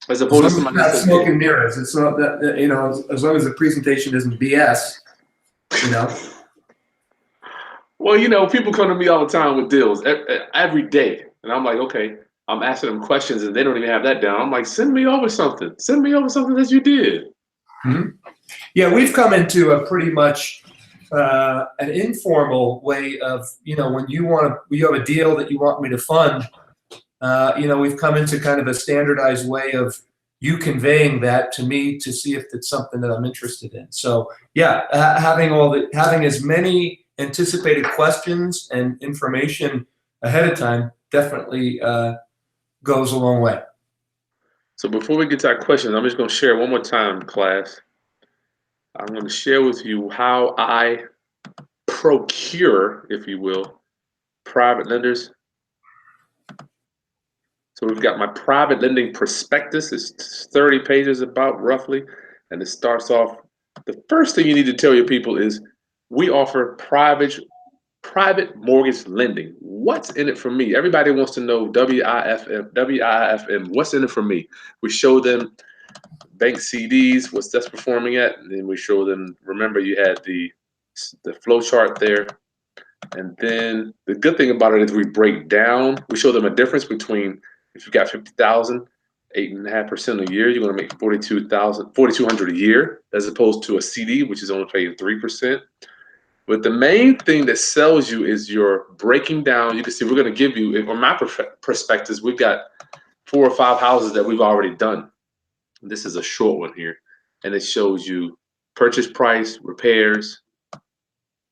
As opposed to somebody not smoke and mirrors. It's not that, you know, as long as the presentation isn't BS, you know. Well, you know, people come to me all the time with deals every day. And I'm like, okay, I'm asking them questions and they don't even have that down. I'm like, send me over something. Send me over something that you did. Mm-hmm. Yeah, we've come into a pretty much an informal way of, you know, when you have a deal that you want me to fund, you know, we've come into kind of a standardized way of you conveying that to me to see if it's something that I'm interested in. So yeah, having as many anticipated questions and information ahead of time definitely goes a long way. So before we get to our questions, I'm just going to share one more time, class. I'm going to share with you how I procure, if you will, private lenders. So we've got my private lending prospectus. It's 30 pages about roughly. And it starts off, the first thing you need to tell your people is we offer private mortgage lending. What's in it for me? Everybody wants to know WIFM. What's in it for me? We show them bank CDs, what's that's performing at, and then we show them, remember you had the flow chart there. And then the good thing about it is we break down, we show them a difference between if you've got 50,000, 8.5% a year, you're going to make 4,200 a year, as opposed to a CD, which is only paying 3%. But the main thing that sells you is your breaking down. You can see we're going to give you, on my perspectives, we've got 4 or 5 houses that we've already done. This is a short one here, and it shows you purchase price, repairs,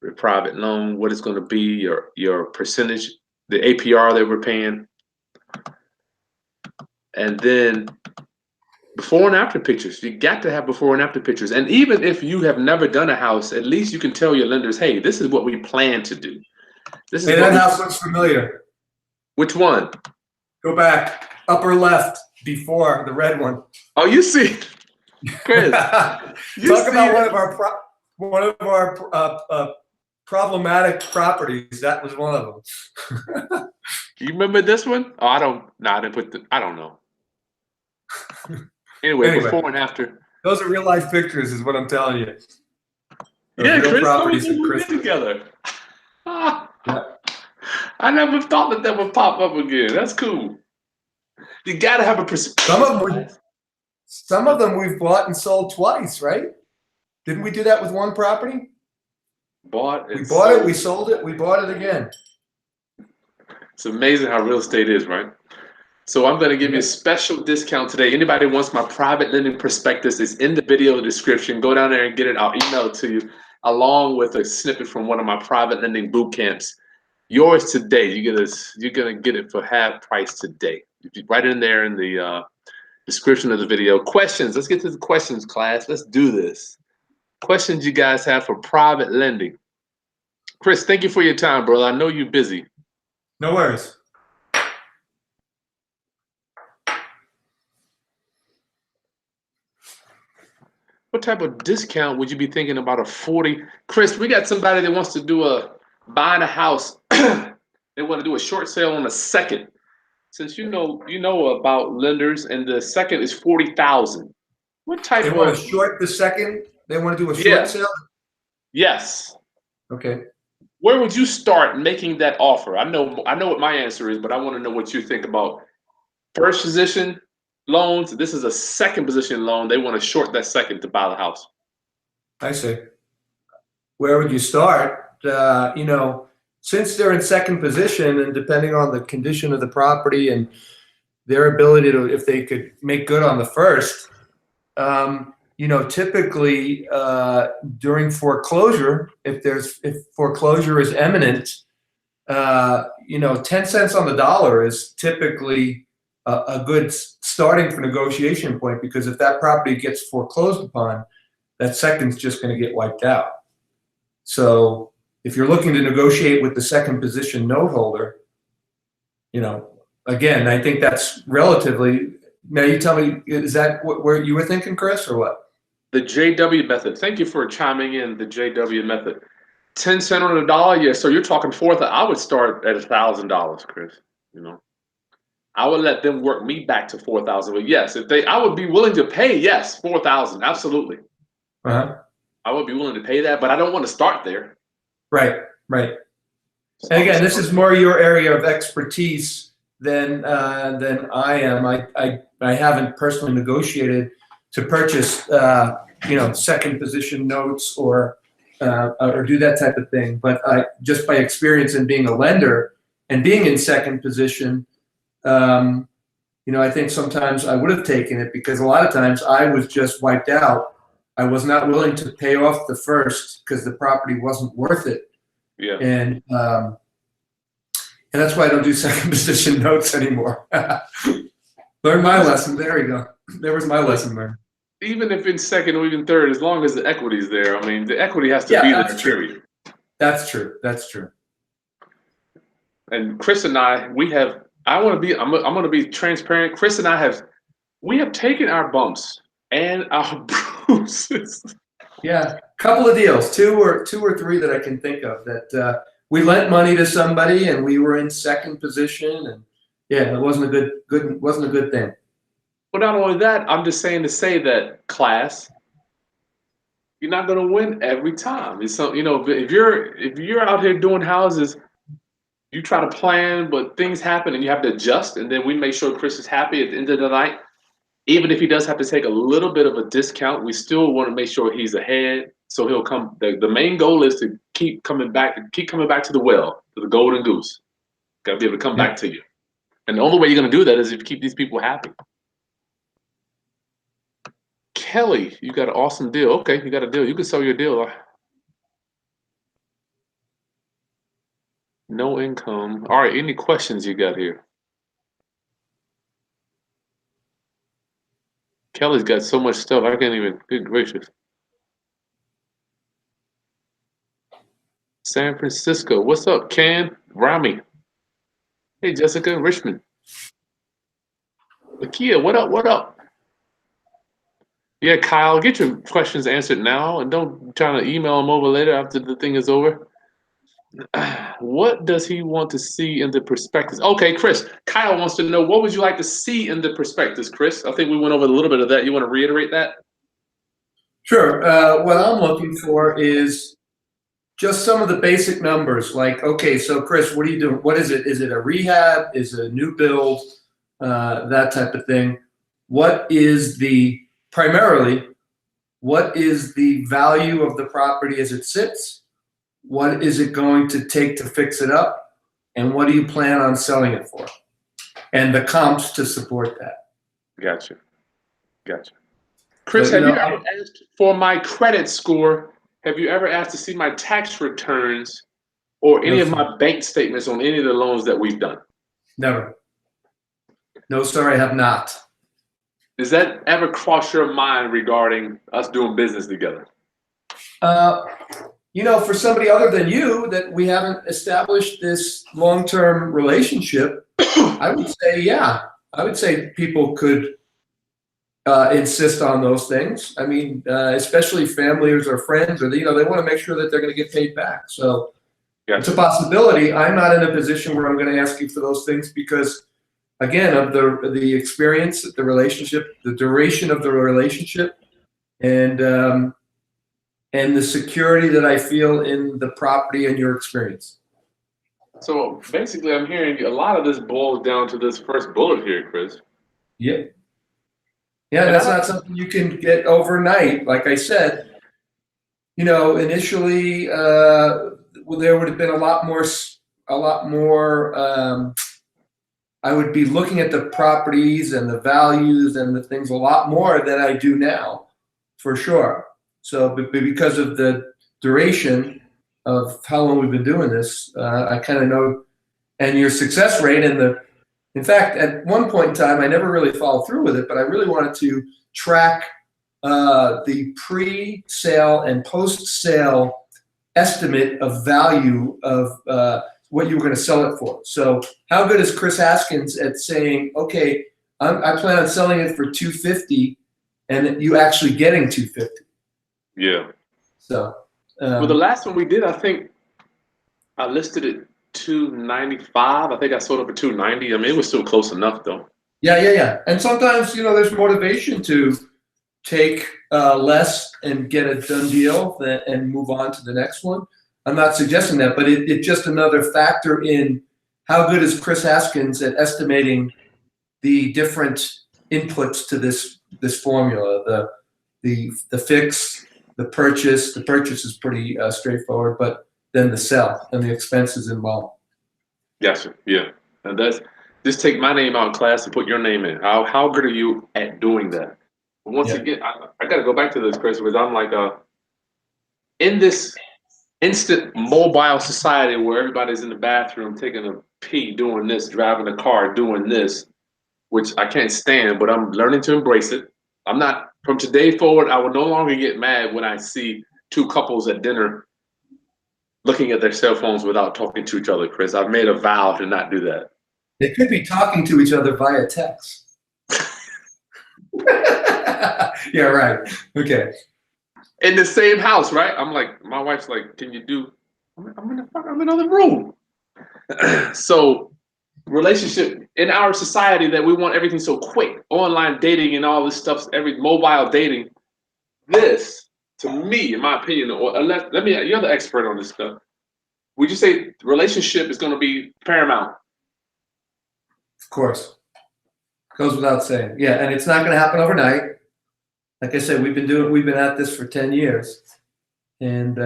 your private loan, what it's going to be, your percentage, the APR that we're paying, and then before and after pictures. You got to have before and after pictures. And even if you have never done a house, at least you can tell your lenders, hey, this is what we plan to do. This is Hey, that house looks familiar. Which one? Go back, upper left, before the red one. Oh, you see, Chris. Talk about one of our problematic properties. That was one of them. You remember this one? Oh, I didn't put I don't know. Anyway, before and after. Those are real life pictures, is what I'm telling you. Yeah, Chris, properties we together. Yeah. I never thought that would pop up again. That's cool. You gotta have a perspective. Some of them we've bought and sold twice, right? Didn't we do that with one property? We bought it, we sold it, we bought it again. It's amazing how real estate is, right? So I'm going to give you a special discount today. Anybody wants my private lending prospectus, it's in the video description. Go down there and get it. I'll email it to you along with a snippet from one of my private lending boot camps. Yours today. You're gonna get it for half price today. Right in there in the description of the video. Questions. Let's get to the questions, class. Let's do this. Questions you guys have for private lending. Chris, thank you for your time, brother. I know you're busy. No worries. What type of discount would you be thinking about a 40? Chris, we got somebody that wants to do buying a house. They want to do a short sale on a second. Since you know about lenders, and the second is 40,000. What type They want to short the second? They want to do a short sale? Yes. Okay. Where would you start making that offer? I know what my answer is, but I want to know what you think about first position loans. This is a second position loan. They want to short that second to buy the house. I see. Where would you start? Since they're in second position, and depending on the condition of the property and their ability to, if they could make good on the first, typically during foreclosure, if foreclosure is imminent, 10 cents on the dollar is typically a good starting for negotiation point, because if that property gets foreclosed upon, that second's just going to get wiped out. So if you're looking to negotiate with the second position note holder, again, I think that's relatively. Now you tell me, is that where you were thinking, Chris, or what? The JW method. Thank you for chiming in. The JW method. 10 cents on the dollar. Yeah. So you're talking fourth. I would start at $1,000, Chris. I would let them work me back to 4,000. But yes, I would be willing to pay. Yes, 4,000. Absolutely. Uh-huh. I would be willing to pay that, but I don't want to start there. Right. And again, this is more your area of expertise than I am. I haven't personally negotiated to purchase second position notes or do that type of thing. But just by experience in being a lender and being in second position, I think sometimes I would have taken it, because a lot of times I was just wiped out. I was not willing to pay off the first because the property wasn't worth it. Yeah. And that's why I don't do second position notes anymore. Learn my lesson. There you go. There was my lesson learned. Even if it's second or even third, as long as the equity is there, I mean, the equity has to be there. Period. That's true. And Chris and I, I'm going to be transparent. Chris and I we have taken our bumps and our bruises. Yeah, couple of deals, two or three that I can think of that we lent money to somebody and we were in second position, and yeah, it wasn't a good thing. But not only that, I'm just saying to say that, class, you're not going to win every time. It's if you're out here doing houses, you try to plan, but things happen and you have to adjust, and then we make sure Chris is happy at the end of the night. Even if he does have to take a little bit of a discount, we still want to make sure he's ahead. So he'll come. The main goal is to keep coming back to the well, to the golden goose. Got to be able to come back to you. And the only way you're going to do that is if you keep these people happy. Kelly, you got an awesome deal. Okay, you got a deal. You can sell your deal. No income. All right, any questions you got here? Kelly's got so much stuff. I can't even, good gracious. San Francisco. What's up, Ken? Rami. Hey, Jessica, Richmond. Lakia, what up? What up? Yeah, Kyle, get your questions answered now and don't try to email them over later after the thing is over. What does he want to see in the prospectus? Okay, Chris. Kyle wants to know, what would you like to see in the prospectus, Chris? I think we went over a little bit of that. You want to reiterate that? Sure. What I'm looking for is just some of the basic numbers. Like, okay, so Chris, what are you doing? What is it? Is it a rehab? Is it a new build? That type of thing. What is primarily, what is the value of the property as it sits? What is it going to take to fix it up? And what do you plan on selling it for? And the comps to support that. Gotcha. Chris, So, have you ever asked for my credit score? Have you ever asked to see my tax returns or any of my bank statements on any of the loans that we've done? Never. No, sir, I have not. Does that ever cross your mind regarding us doing business together? For somebody other than you, that we haven't established this long-term relationship, I would say, yeah. I would say people could insist on those things. I mean, especially families or friends, or they want to make sure that they're going to get paid back. So It's a possibility. I'm not in a position where I'm going to ask you for those things because, again, of the experience, the relationship, the duration of the relationship, and the security that I feel in the property and your experience. So basically, I'm hearing a lot of this boils down to this first bullet here, Chris. Yeah. Yeah, that's not something you can get overnight. Like I said, initially there would have been a lot more. I would be looking at the properties and the values and the things a lot more than I do now, for sure. So, but because of the duration of how long we've been doing this, I kind of know, and your success rate in fact, at one point in time, I never really followed through with it, but I really wanted to track the pre-sale and post-sale estimate of value of what you were going to sell it for. So how good is Chris Haskins at saying, okay, I plan on selling it for $250 and you actually getting $250? Yeah. So well, the last one we did, I think I listed it $295. I think I sold it for $290. I mean, it was still close enough, though. Yeah. And sometimes, there's motivation to take less and get a done deal and move on to the next one. I'm not suggesting that, but it's just another factor in how good is Chris Haskins at estimating the different inputs to this formula. The fix, the purchase. The purchase is pretty straightforward, but then the sell and the expenses involved. Gotcha. Yeah. And just take my name out in class and put your name in. How good are you at doing that? But once again, I got to go back to this, Chris, because I'm like, in this instant mobile society where everybody's in the bathroom taking a pee, doing this, driving a car, doing this, which I can't stand, but I'm learning to embrace it. I'm not, from today forward, I will no longer get mad when I see two couples at dinner looking at their cell phones without talking to each other, Chris. I've made a vow to not do that. They could be talking to each other via text. Yeah, right. Okay. In the same house, right? I'm like, my wife's like, can you do, I'm in another room. So relationship in our society that we want everything so quick, online dating and all this stuff, every mobile dating, this, to me, in my opinion, or unless, you're the expert on this stuff. Would you say relationship is going to be paramount? Of course. Goes without saying. Yeah, and it's not going to happen overnight. Like I said, we've been at this for 10 years. And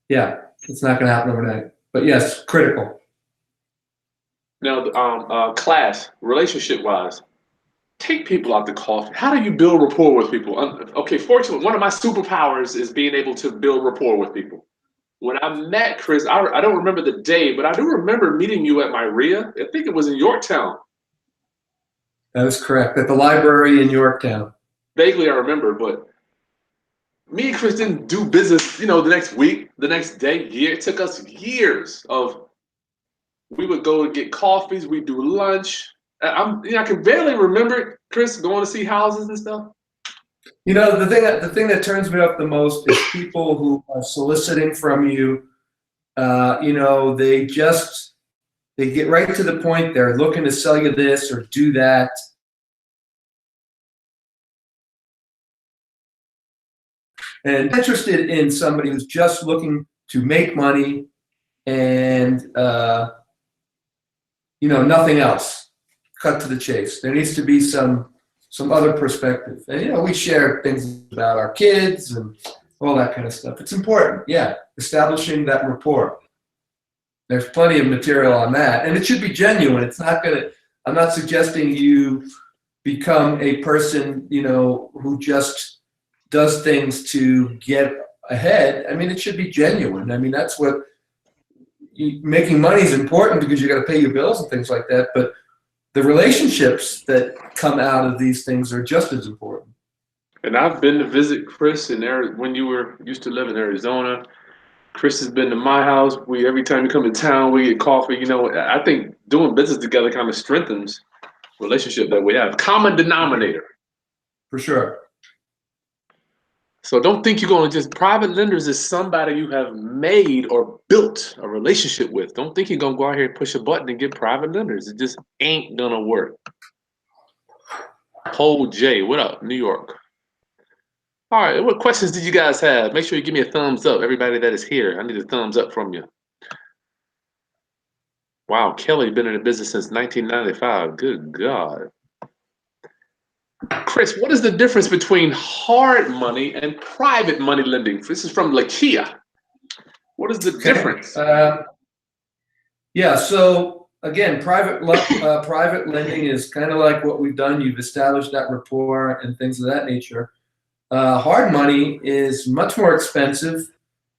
yeah, it's not going to happen overnight. But yes, critical. Now, class, relationship wise, take people out to coffee. How do you build rapport with people? Okay, fortunately, one of my superpowers is being able to build rapport with people. When I met Chris, I don't remember the day, but I do remember meeting you at my RIA. I think it was in Yorktown. That is correct. At the library in Yorktown. Vaguely, I remember, but me and Chris didn't do business, the next week, the next day, year. It took us years of, we would go and get coffees, we'd do lunch. I can barely remember, Chris, going to see houses and stuff. The thing that turns me up the most is people who are soliciting from you. They get right to the point. They're looking to sell you this or do that. And interested in somebody who's just looking to make money and, nothing else. Cut to the chase. There needs to be some other perspective. And, we share things about our kids and all that kind of stuff. It's important. Yeah. Establishing that rapport. There's plenty of material on that. And it should be genuine. I'm not suggesting you become a person, who just does things to get ahead. I mean, it should be genuine. I mean, that's what making money is important because you got to pay your bills and things like that. But the relationships that come out of these things are just as important. And I've been to visit Chris when you used to live in Arizona. Chris has been to my house. Every time you come to town, we get coffee. I think doing business together kind of strengthens relationship that we have. Common denominator. For sure. So don't think you're going to just, private lenders is somebody you have made or built a relationship with. Don't think you're going to go out here and push a button and get private lenders. It just ain't going to work. Pole J, what up, New York? All right, what questions did you guys have? Make sure you give me a thumbs up, everybody that is here. I need a thumbs up from you. Wow, Kelly been in the business since 1995. Good God. Chris, what is the difference between hard money and private money lending? This is from Lakia. What is the difference? So again, private lending is kind of like what we've done. You've established that rapport and things of that nature. Hard money is much more expensive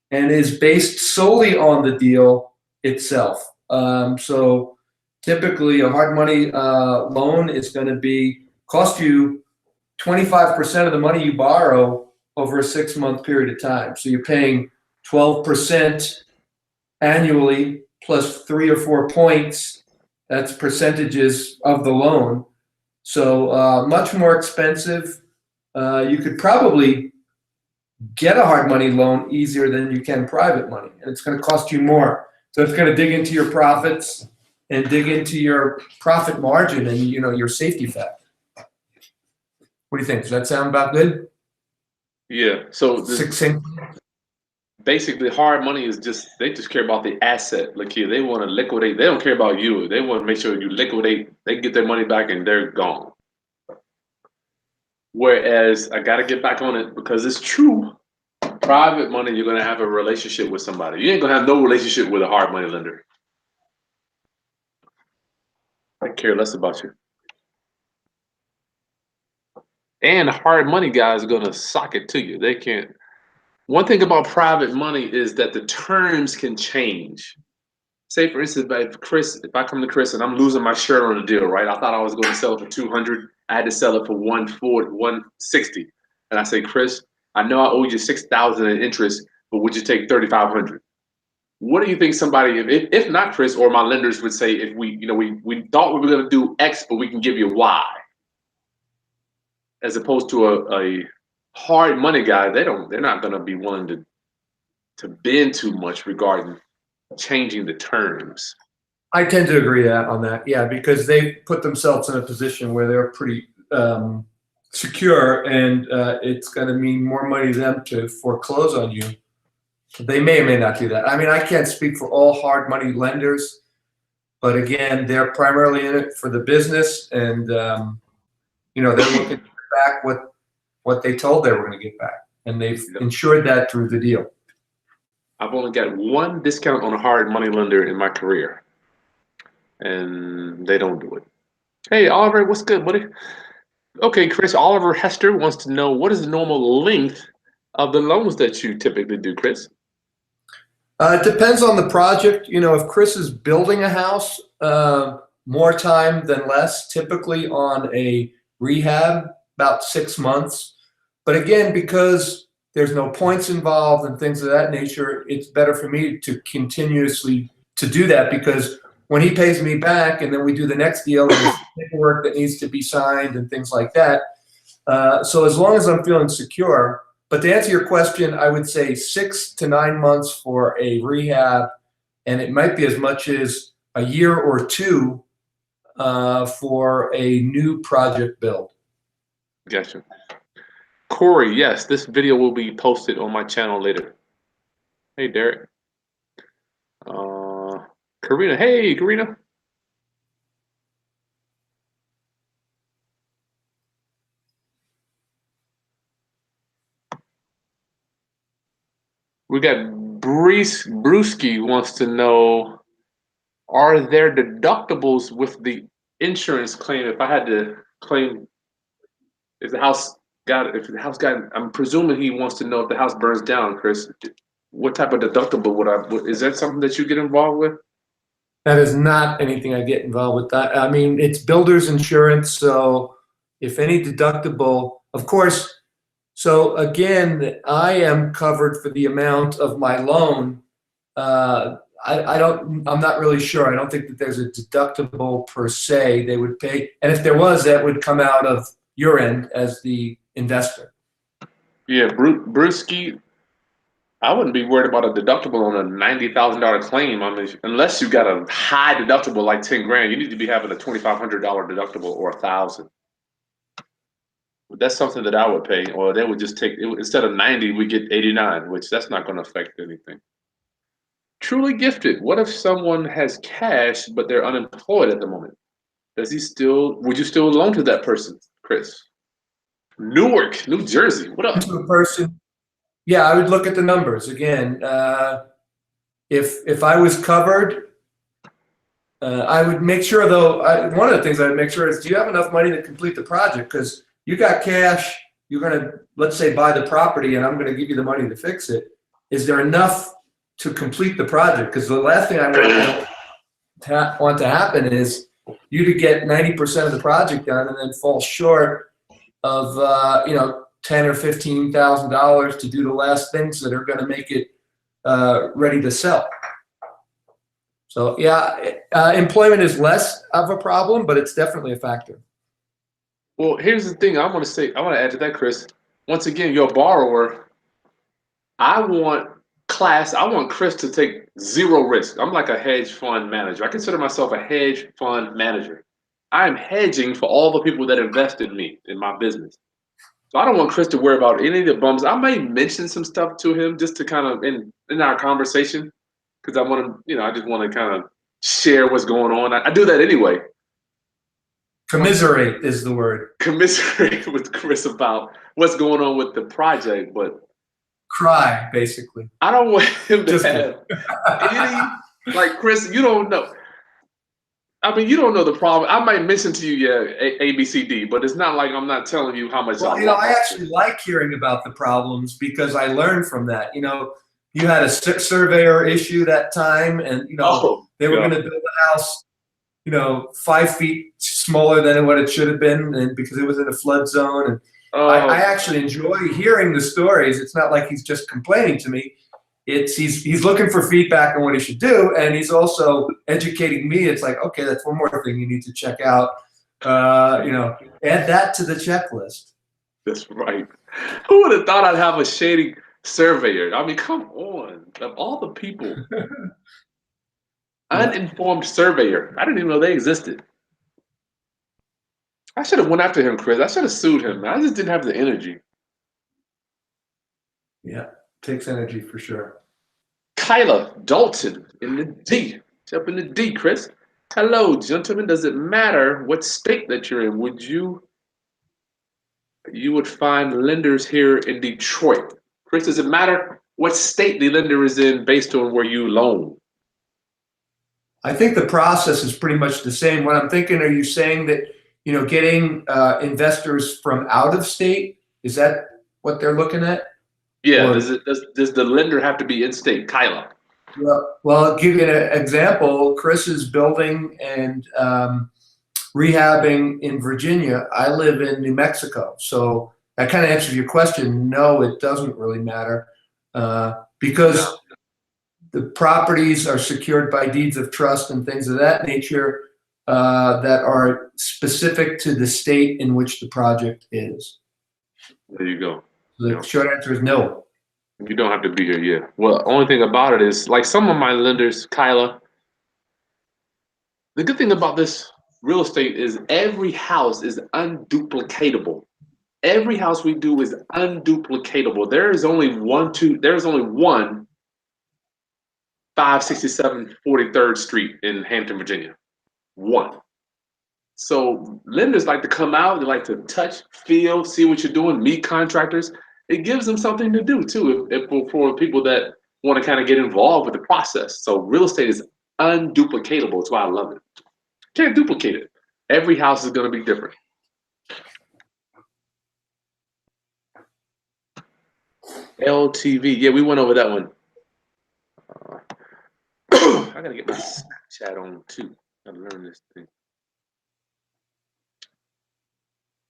and is based solely on the deal itself. So typically a hard money loan is going to cost you 25% of the money you borrow over a 6-month period of time. So you're paying 12% annually plus 3 or 4 points. That's percentages of the loan. So much more expensive. You could probably get a hard money loan easier than you can private money, and it's going to cost you more. So it's going to dig into your profits and dig into your profit margin and your safety factor. What do you think? Does that sound about good? Yeah. So succinct. Basically, hard money is they just care about the asset. Like here, they want to liquidate. They don't care about you. They want to make sure you liquidate. They get their money back and they're gone. Whereas I got to get back on it because it's true. Private money, you're going to have a relationship with somebody. You ain't going to have no relationship with a hard money lender. I care less about you. And the hard money guys are going to sock it to you. They can't. One thing about private money is that the terms can change. Say, for instance, if I come to Chris and I'm losing my shirt on a deal, right? I thought I was going to sell it for $200. I had to sell it for $140, $160. And I say, Chris, I know I owe you $6,000 in interest, but would you take $3,500? What do you think somebody, if not Chris or my lenders would say, if we thought we were going to do X, but we can give you Y? As opposed to a hard money guy, they're not going to be willing to bend too much regarding changing the terms. I tend to agree on that, yeah, because they put themselves in a position where they're pretty secure, and it's going to mean more money to them to foreclose on you. They may or may not do that. I mean, I can't speak for all hard money lenders, but again, they're primarily in it for the business, and they're looking to get back what they told they were going to get back, and they've ensured that through the deal. I've only got one discount on a hard money lender in my career. and they don't do it. Hey, Oliver, what's good, buddy? Okay, Chris, Oliver Hester wants to know what is the normal length of the loans that you typically do, Chris? It depends on the project. You know, if Chris is building a house, more time than less. Typically on a rehab, about 6 months. But again, because there's no points involved and things of that nature, it's better for me to continuously to do that, because when he pays me back and then we do the next deal, there's paperwork that needs to be signed and things like that. So as long as I'm feeling secure. But to answer your question, I would say 6 to 9 months for a rehab, and it might be as much as a year or two for a new project build. Gotcha. Corey, yes, this video will be posted on my channel later. Hey, Derek. Karina, hey, Karina. We got Brewski wants to know, are there deductibles with the insurance claim if I had to claim if the house got I'm presuming he wants to know if the house burns down, Chris. What type of deductible is that something that you get involved with? That is not anything I get involved with. That, I mean, it's builder's insurance, so if any deductible, of course. So again, I am covered for the amount of my loan. I'm not really sure. I don't think that there's a deductible per se they would pay. And if there was, that would come out of your end as the investor. Yeah, Brewski, I wouldn't be worried about a deductible on a $90,000 claim. I mean, unless you got a high deductible like 10 grand, you need to be having a $2,500 deductible or $1,000. That's something that I would pay, or they would just take instead of 90, we get 89, which that's not going to affect anything. Truly gifted. What if someone has cash but they're unemployed at the moment? Would you still loan to that person, Chris? Newark, New Jersey. What up? To a person, yeah, I would look at the numbers again. If I was covered, I would make sure though. One of the things I would make sure is, do you have enough money to complete the project? Because you got cash, you're gonna, let's say, buy the property, and I'm gonna give you the money to fix it. Is there enough to complete the project? Because the last thing I want to happen is you to get 90% of the project done and then fall short of $10,000 or $15,000 to do the last things that are going to make it ready to sell. So yeah, employment is less of a problem, but it's definitely a factor. Well, here's the thing I want to add to that, Chris. Once again, your borrower, I want Chris to take zero risk. I'm like a hedge fund manager. I consider myself a hedge fund manager. I'm hedging for all the people that invest in me, in my business. So I don't want Chris to worry about any of the bums. I may mention some stuff to him just to kind of in our conversation, because I want to, I just want to kind of share what's going on. I do that anyway. Commiserate is the word. Commiserate with Chris about what's going on with the project, but cry, basically. I don't want him to have any, like, Chris, you don't know. I mean, you don't know the problem. I might mention to you, A, B, C, D, but it's not like I'm not telling you how much. Well, I actually like hearing about the problems because I learned from that. You had a surveyor issue that time, and they were going to build a house, 5 feet smaller than what it should have been, and because it was in a flood zone. And I actually enjoy hearing the stories. It's not like he's just complaining to me. He's looking for feedback on what he should do, and he's also educating me. It's like, okay, that's one more thing you need to check out. Add that to the checklist. That's right. Who would have thought I'd have a shady surveyor? I mean, come on. Of all the people, uninformed surveyor. I didn't even know they existed. I should have went after him, Chris. I should have sued him. I just didn't have the energy. Yeah. Takes energy for sure. Kyla Dalton in the D. Up in the D, Chris. Hello, gentlemen. Does it matter what state that you're in? You would find lenders here in Detroit. Chris, does it matter what state the lender is in based on where you loan? I think the process is pretty much the same. What I'm thinking, are you saying that, getting investors from out of state, is that what they're looking at? Yeah. Or- Does the lender have to be in state, Kyla? Well, I'll give you an example. Chris is building and rehabbing in Virginia. I live in New Mexico. So that kind of answers your question. No, it doesn't really matter because the properties are secured by deeds of trust and things of that nature that are specific to the state in which the project is. There you go. The short answer is no. You don't have to be here, yeah. Well, only thing about it is, like some of my lenders, Kyla, the good thing about this real estate is every house is unduplicatable. Every house we do is unduplicatable. There's only one 567 43rd Street in Hampton, Virginia. One. So lenders like to come out, they like to touch, feel, see what you're doing, meet contractors. It gives them something to do too, for people that want to kind of get involved with the process. So real estate is unduplicatable. That's why I love it. Can't duplicate it. Every house is going to be different. LTV. Yeah, we went over that one. I got to get my Snapchat on too. I got to learn this thing.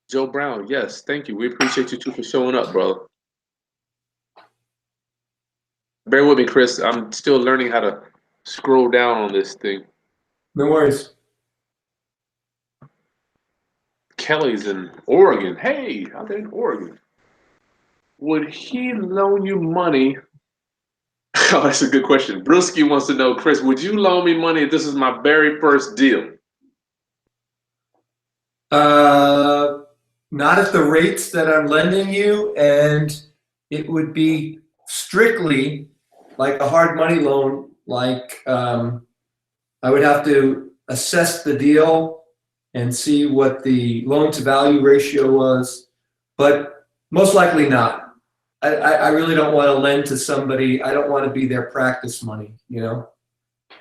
Joe Brown, yes, thank you. We appreciate you too for showing up, brother. Bear with me, Chris. I'm still learning how to scroll down on this thing. No worries. Kelly's in Oregon. Hey, out there in Oregon. Would he loan you money? Oh, that's a good question. Brewski wants to know, Chris, would you loan me money if this is my very first deal? Not at the rates that I'm lending you, and it would be strictly like a hard money loan. Like I would have to assess the deal and see what the loan to value ratio was, but most likely not. I really don't want to lend to somebody. I don't want to be their practice money, Me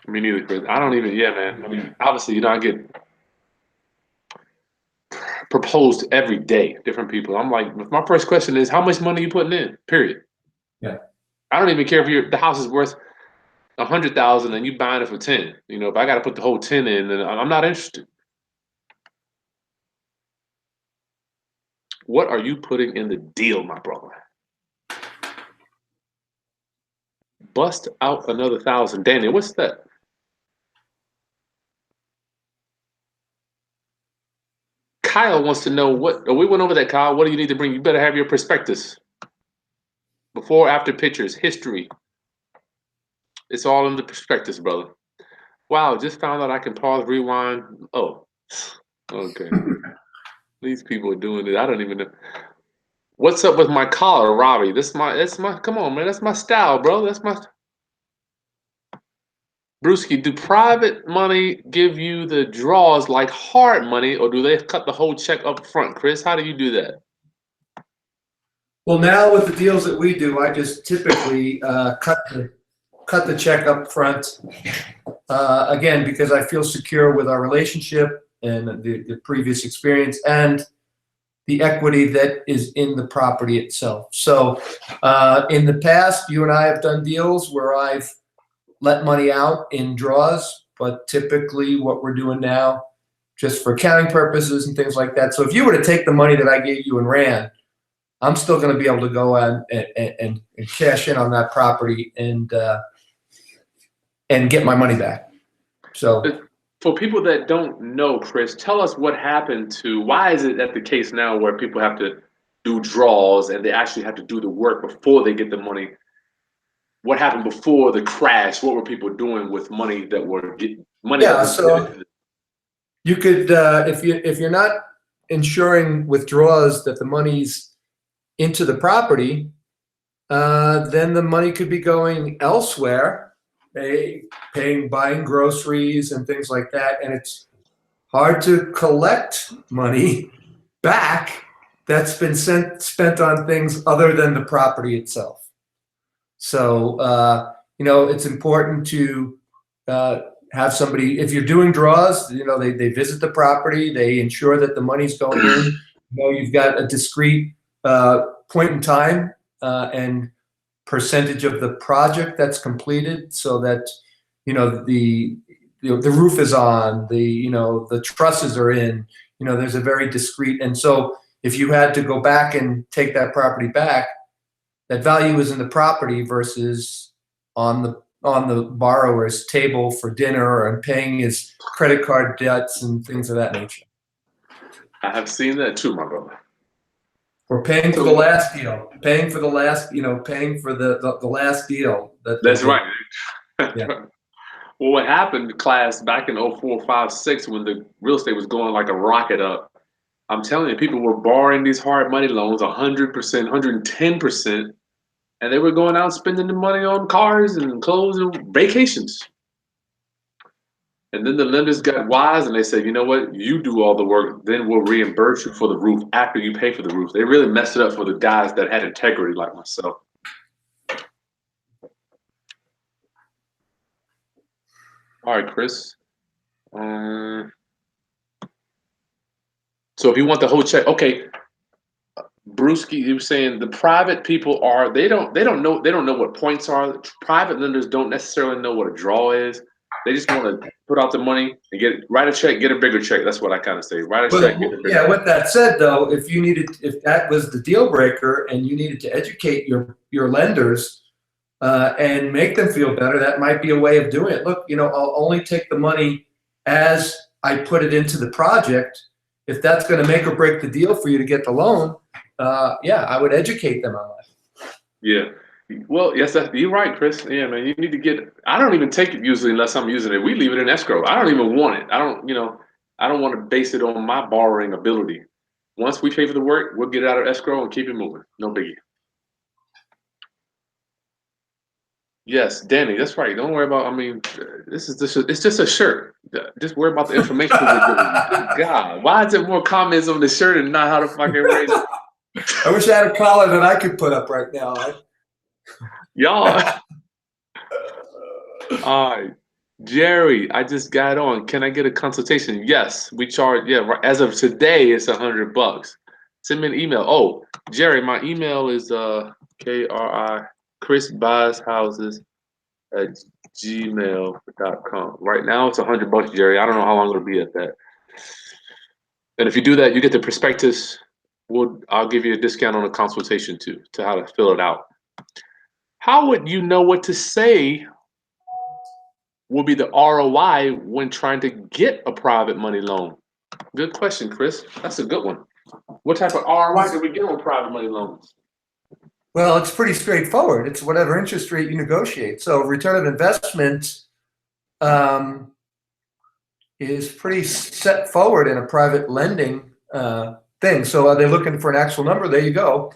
neither, Chris. I don't even, yeah, man. I mean, obviously, I get proposed every day, different people. I'm like, my first question is, how much money are you putting in? Period. Yeah. I don't even care if the house is worth 100,000 and you buying it for 10. If I got to put the whole 10 in, then I'm not interested. What are you putting in the deal, my brother? Bust out another 1,000. Daniel, what's that? Kyle wants to know we went over that, Kyle. What do you need to bring? You better have your prospectus. Before, after pictures, history. It's all in the prospectus, brother. Wow, just found out I can pause, rewind. Oh, okay. These people are doing it. I don't even know. What's up with my collar, Robbie? That's my, come on, man. That's my style, bro. That's my. Brewski, do private money give you the draws like hard money, or do they cut the whole check up front? Chris, how do you do that? Well, now with the deals that we do, I just typically cut the check up front. Again, because I feel secure with our relationship and the previous experience and the equity that is in the property itself. So in the past, you and I have done deals where I've let money out in draws, but typically what we're doing now, just for accounting purposes and things like that. So if you were to take the money that I gave you and ran, I'm still going to be able to go and cash in on that property and get my money back. So for people that don't know, Chris, tell us what happened why is it at the case now where people have to do draws and they actually have to do the work before they get the money? What happened before the crash? What were people doing with money that were money? Yeah, so you could if you're not ensuring withdrawals that the money's into the property, then the money could be going elsewhere, buying groceries and things like that, and it's hard to collect money back that's been spent on things other than the property itself. So it's important to have somebody, if you're doing draws, they visit the property, they ensure that the money's going in. You've got a discrete point in time and percentage of the project that's completed, so that the roof is on, the trusses are in. There's a very discrete, and so if you had to go back and take that property back, that value is in the property versus on the borrower's table for dinner and paying his credit card debts and things of that nature. I have seen that too, my brother. Or paying for the last deal, paying for the last deal. That's right. Yeah. Well, what happened, class, back in 04, 05, 06, when the real estate was going like a rocket up, I'm telling you, people were borrowing these hard money loans 100%, 110%, and they were going out spending the money on cars and clothes and vacations. And then the lenders got wise and they said, you know what, you do all the work, then we'll reimburse you for the roof after you pay for the roof. They really messed it up for the guys that had integrity like myself. All right, Chris. So if you want the whole check, okay. Brewski, he was saying the private people they don't know what points are. Private lenders don't necessarily know what a draw is. They just want to put out the money and write a check, get a bigger check. That's what I kind of say. Write a check, get a bigger check. With that said, though, if that was the deal breaker and you needed to educate your lenders and make them feel better, that might be a way of doing it. Look, I'll only take the money as I put it into the project. If that's going to make or break the deal for you to get the loan, I would educate them on that. Yeah. Well, yes, you're right, Chris. Yeah, man, you need to I don't even take it usually unless I'm using it. We leave it in escrow. I don't even want it. I don't want to base it on my borrowing ability. Once we pay for the work, we'll get it out of escrow and keep it moving. No biggie. Yes, Danny, that's right. Don't worry about, it's just a shirt. Just worry about the information we're giving you. Good God, why is there more comments on the shirt and not how to fucking raise it? I wish I had a collar that I could put up right now. Y'all. All right. Jerry, I just got on. Can I get a consultation? Yes, we charge. Yeah, as of today, it's $100. Send me an email. Oh, Jerry, my email is Chris buys houses at gmail.com. Right now, it's $100, Jerry. I don't know how long it'll be at that. And if you do that, you get the prospectus. I'll give you a discount on a consultation too, to how to fill it out. How would you know what to say will be the ROI when trying to get a private money loan? Good question, Chris. That's a good one. What type of ROI do we get on private money loans? Well, it's pretty straightforward. It's whatever interest rate you negotiate. So return of investment is pretty set forward in a private lending thing. So are they looking for an actual number? There you go.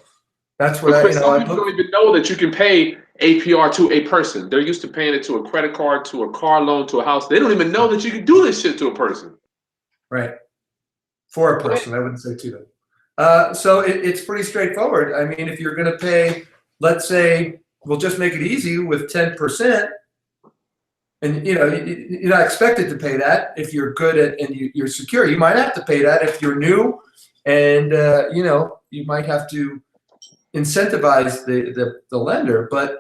That's what some people don't even know that you can pay APR to a person. They're used to paying it to a credit card, to a car loan, to a house. They don't even know that you can do this shit to a person. Right. For a person, I wouldn't say to them. So it's pretty straightforward. If you're going to pay, let's say, we'll just make it easy with 10%, and you're not expected to pay that if you're good at and you're secure. You might have to pay that if you're new, and you might have to incentivize the lender. But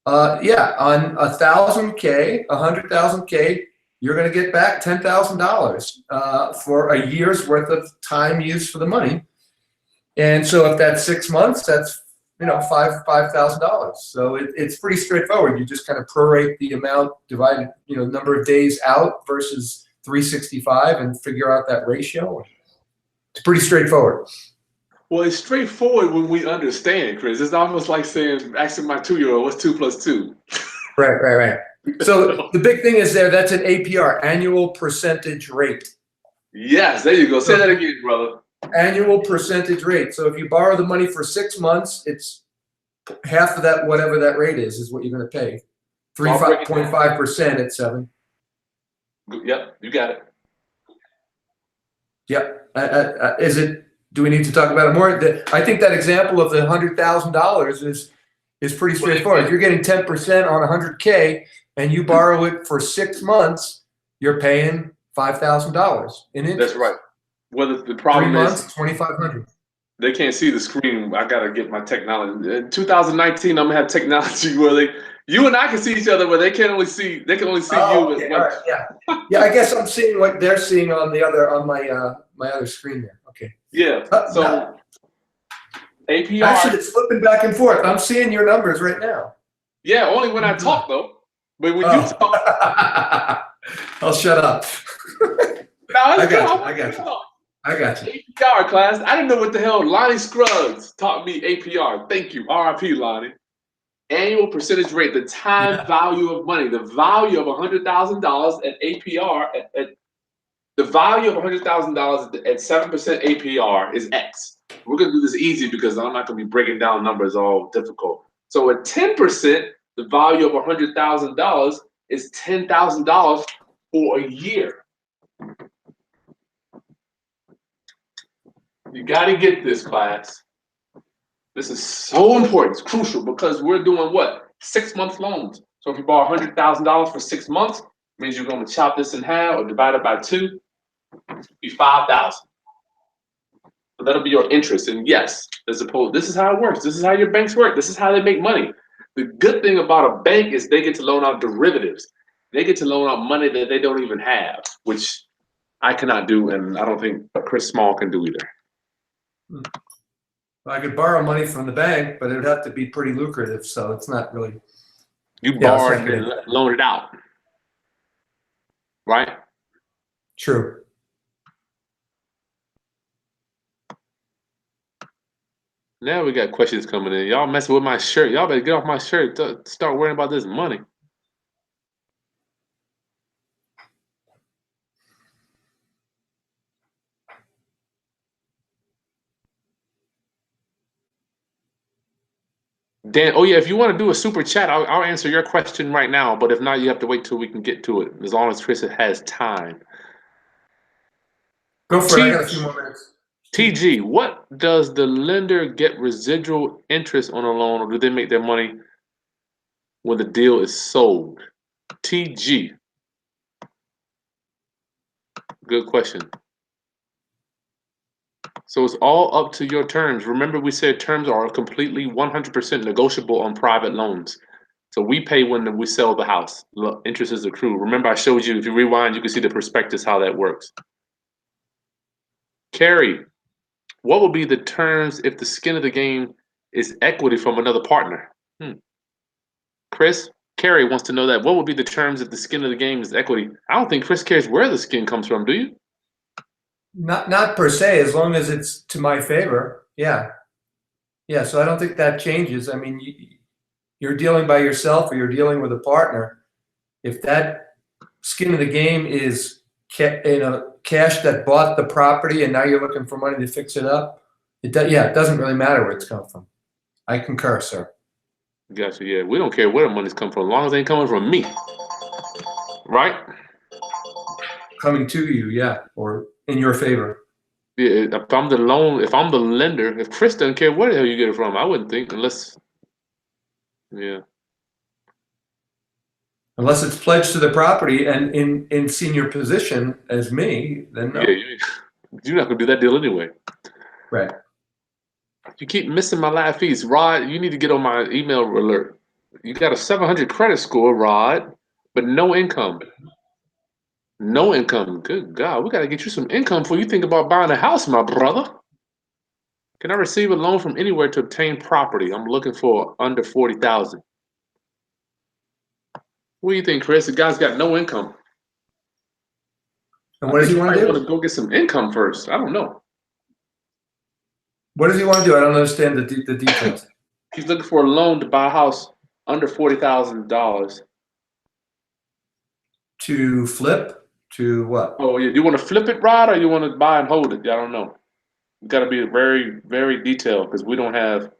on 1,000K, 100,000K, you're going to get back $10,000 for a year's worth of time used for the money. And so if that's 6 months, that's $5,000. So it's pretty straightforward. You just kind of prorate the amount, divided number of days out versus 365, and figure out that ratio. It's pretty straightforward. Well, it's straightforward when we understand, Chris. It's almost like asking my 2-year-old, what's 2 + 2? Right. So the big thing is that's an APR, annual percentage rate. Yes, there you go. Say that again, brother. Annual percentage rate. So if you borrow the money for 6 months, it's half of that, whatever that rate is what you're going to pay. 3.5% at 7. Yep, you got it. Yep. Do we need to talk about it more? I think that example of the $100,000 is pretty straightforward. If you're getting 10% on 100K, and you borrow it for 6 months, you're paying $5,000 in interest. That's right. Well, the 3 problem months, is $2,500. they can't see the screen. I gotta get my technology. In 2019, I'm gonna have technology where you and I can see each other, but they can only see Oh, you. okay, all right, yeah, yeah. I guess I'm seeing what they're seeing on my other screen there. Okay. Yeah. So APR. Actually, it's flipping back and forth. I'm seeing your numbers right now. Yeah, only when I talk though. But when you talk, I'll shut up. I got you. APR class. I didn't know what the hell Lonnie Scruggs taught me APR. Thank you, RIP Lonnie. Annual percentage rate, the time value of money, the value of $100,000 at APR. The value of $100,000 at 7% APR is X. We're gonna do this easy because I'm not gonna be breaking down numbers all difficult. So at 10%, the value of $100,000 is $10,000 for a year. You got to get this, class. This is so important. It's crucial because we're doing what? 6-month loans. So if you borrow $100,000 for 6 months, means you're going to chop this in half or divide it by 2, be $5,000. So that'll be your interest. And yes, this is how it works. This is how your banks work. This is how they make money. The good thing about a bank is they get to loan out derivatives. They get to loan out money that they don't even have, which I cannot do, and I don't think Chris Small can do either. I could borrow money from the bank, but it would have to be pretty lucrative, so it's not really. You borrow and then loan it out, right? True. Now we got questions coming in. Y'all messing with my shirt. Y'all better get off my shirt. Start worrying about this money. Dan, oh yeah, if you want to do a super chat, I'll answer your question right now. But if not, you have to wait till we can get to it. As long as Chris has time. Go for it. I got a few more minutes. TG, what does the lender get residual interest on a loan, or do they make their money when the deal is sold? TG. Good question. So it's all up to your terms. Remember, we said terms are completely 100% negotiable on private loans. So we pay when we sell the house. Look, interest is accrued. Remember, I showed you, if you rewind, you can see the prospectus, how that works. Carrie, what will be the terms if the skin of the game is equity from another partner? Chris, Carrie wants to know that. What will be the terms if the skin of the game is equity? I don't think Chris cares where the skin comes from, do you? Not per se, as long as it's to my favor. Yeah. So I don't think that changes. I mean, you're dealing by yourself or you're dealing with a partner. If that skin of the game is cash that bought the property and now you're looking for money to fix it up, it doesn't really matter where it's coming from. I concur, sir. Gotcha. Yeah, we don't care where the money's coming from, as long as it ain't coming from me, right? Coming to you, yeah, or in your favor. Yeah, if I'm the lender, if Chris doesn't care where the hell you get it from, I wouldn't think, unless, yeah. Unless it's pledged to the property and in senior position as me, then no. Yeah, you're not gonna do that deal anyway. Right. You keep missing my live feeds. Rod, you need to get on my email alert. You got a 700 credit score, Rod, but no income. No income. Good God, we got to get you some income before you think about buying a house, my brother. Can I receive a loan from anywhere to obtain property? I'm looking for under 40,000. What do you think, Chris? The guy's got no income. And what does he want to do? Want to go get some income first. I don't know. What does he want to do? I don't understand the details. He's looking for a loan to buy a house under $40,000. To flip? To what? Oh, yeah. Do you want to flip it, Rod, or you want to buy and hold it? I don't know. You got to be very, very detailed because we don't have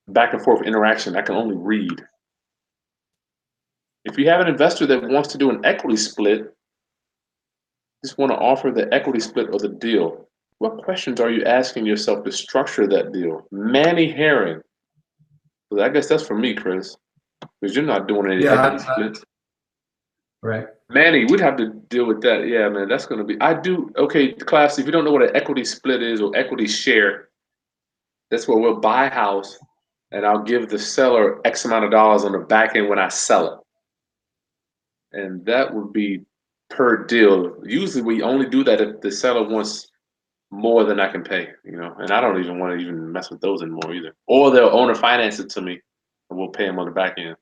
back and forth interaction. I can only read. If you have an investor that wants to do an equity split, just want to offer the equity split of the deal. What questions are you asking yourself to structure that deal? Manny Herring. So I guess that's for me, Chris, because you're not doing any Yeah, equity splits. right. Manny, we'd have to deal with that. Yeah, man, that's going to be. I do. Okay, class, if you don't know what an equity split is or equity share, that's where we'll buy a house and I'll give the seller X amount of dollars on the back end when I sell it. And that would be per deal. Usually we only do that if the seller wants more than I can pay, and I don't even want to even mess with those anymore either. Or they'll owner finance it to me and we'll pay them on the back end.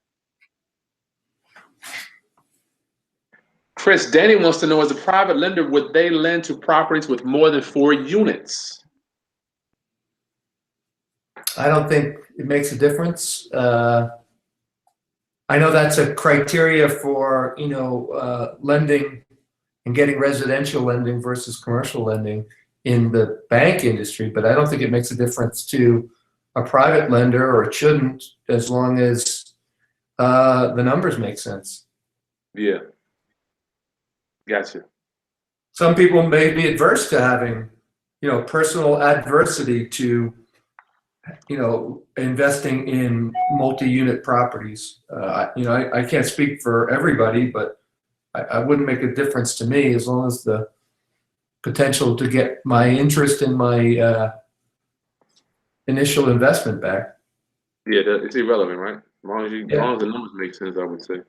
Chris, Danny wants to know, as a private lender, would they lend to properties with more than 4 units? I don't think it makes a difference. I know that's a criteria for, lending and getting residential lending versus commercial lending in the bank industry, but I don't think it makes a difference to a private lender, or it shouldn't, as long as the numbers make sense. Yeah. Gotcha. Some people may be adverse to having, personal adversity to, investing in multi-unit properties. I can't speak for everybody, but I wouldn't make a difference to me as long as the potential to get my interest in my initial investment back. Yeah, it's irrelevant, right? As long as Yeah. the numbers make sense, I would say.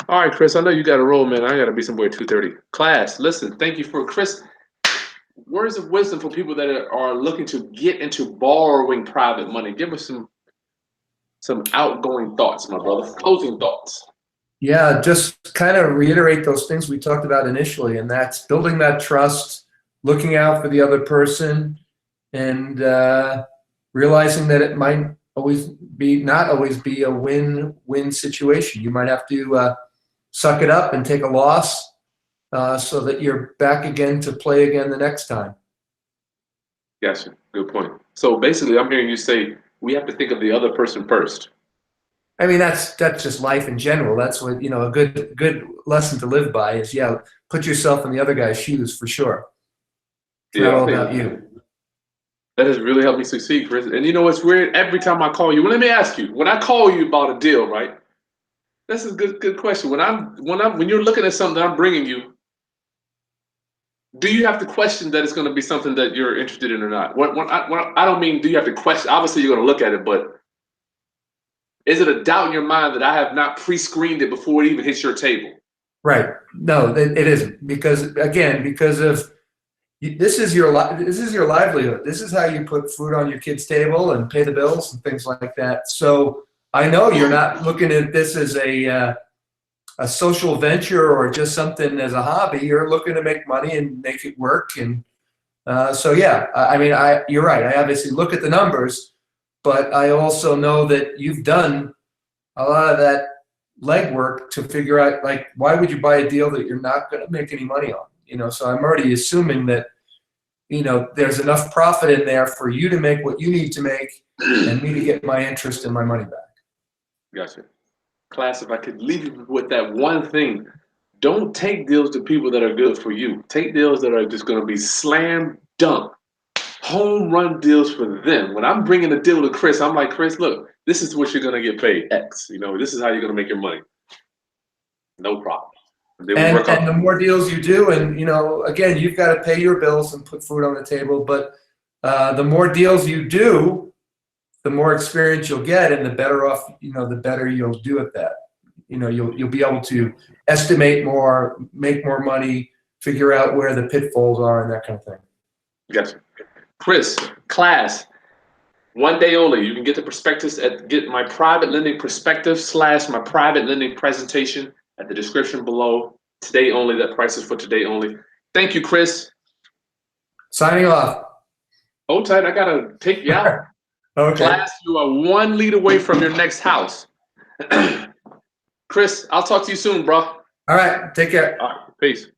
All right, Chris, I know you got to roll, man. I got to be somewhere at 2:30. Class, listen, thank you for Chris. Words of wisdom for people that are looking to get into borrowing private money. Give us some outgoing thoughts, my brother. Closing thoughts. Yeah, just kind of reiterate those things we talked about initially, and that's building that trust, looking out for the other person, and realizing that it might not always be a win-win situation. You might have to suck it up and take a loss so that you're back again to play again the next time. Gotcha. Good point. So basically, I'm hearing you say we have to think of the other person first. I mean, that's just life in general. That's what, a good lesson to live by is, put yourself in the other guy's shoes for sure. It's not all about you. That has really helped me succeed, Chris. And you know what's weird? Every time I call you, well, let me ask you, when I call you about a deal, right? This is a good question. When you're looking at something that I'm bringing you, do you have to question that it's going to be something that you're interested in or not? I don't mean do you have to question. Obviously, you're going to look at it, but is it a doubt in your mind that I have not pre-screened it before it even hits your table? Right. No, it isn't, because of this is your livelihood. This is how you put food on your kid's table and pay the bills and things like that. So I know you're not looking at this as a social venture or just something as a hobby. You're looking to make money and make it work. And so, yeah, I mean, you're right. I obviously look at the numbers, but I also know that you've done a lot of that legwork to figure out, like, why would you buy a deal that you're not going to make any money on? So I'm already assuming that, there's enough profit in there for you to make what you need to make and me to get my interest and my money back. Gotcha. Class, if I could leave you with that one thing, don't take deals to people that are good for you. Take deals that are just going to be slam dunk, home run deals for them. When I'm bringing a deal to Chris, I'm like, Chris, look, this is what you're going to get paid, X. This is how you're going to make your money. No problem. And the more deals you do, and again, you've got to pay your bills and put food on the table, but the more deals you do, the more experience you'll get, and the better off, the better you'll do at that. You'll be able to estimate more, make more money, figure out where the pitfalls are, and that kind of thing. Gotcha. Chris, class, one day only. You can get the prospectus get my private lending prospectus / my private lending presentation at the description below. Today only. That price is for today only. Thank you, Chris. Signing off. Hold tight. I gotta take you out. Okay. Class, you are 1 lead away from your next house. Chris, I'll talk to you soon, bro. All right. Take care. All right. Peace.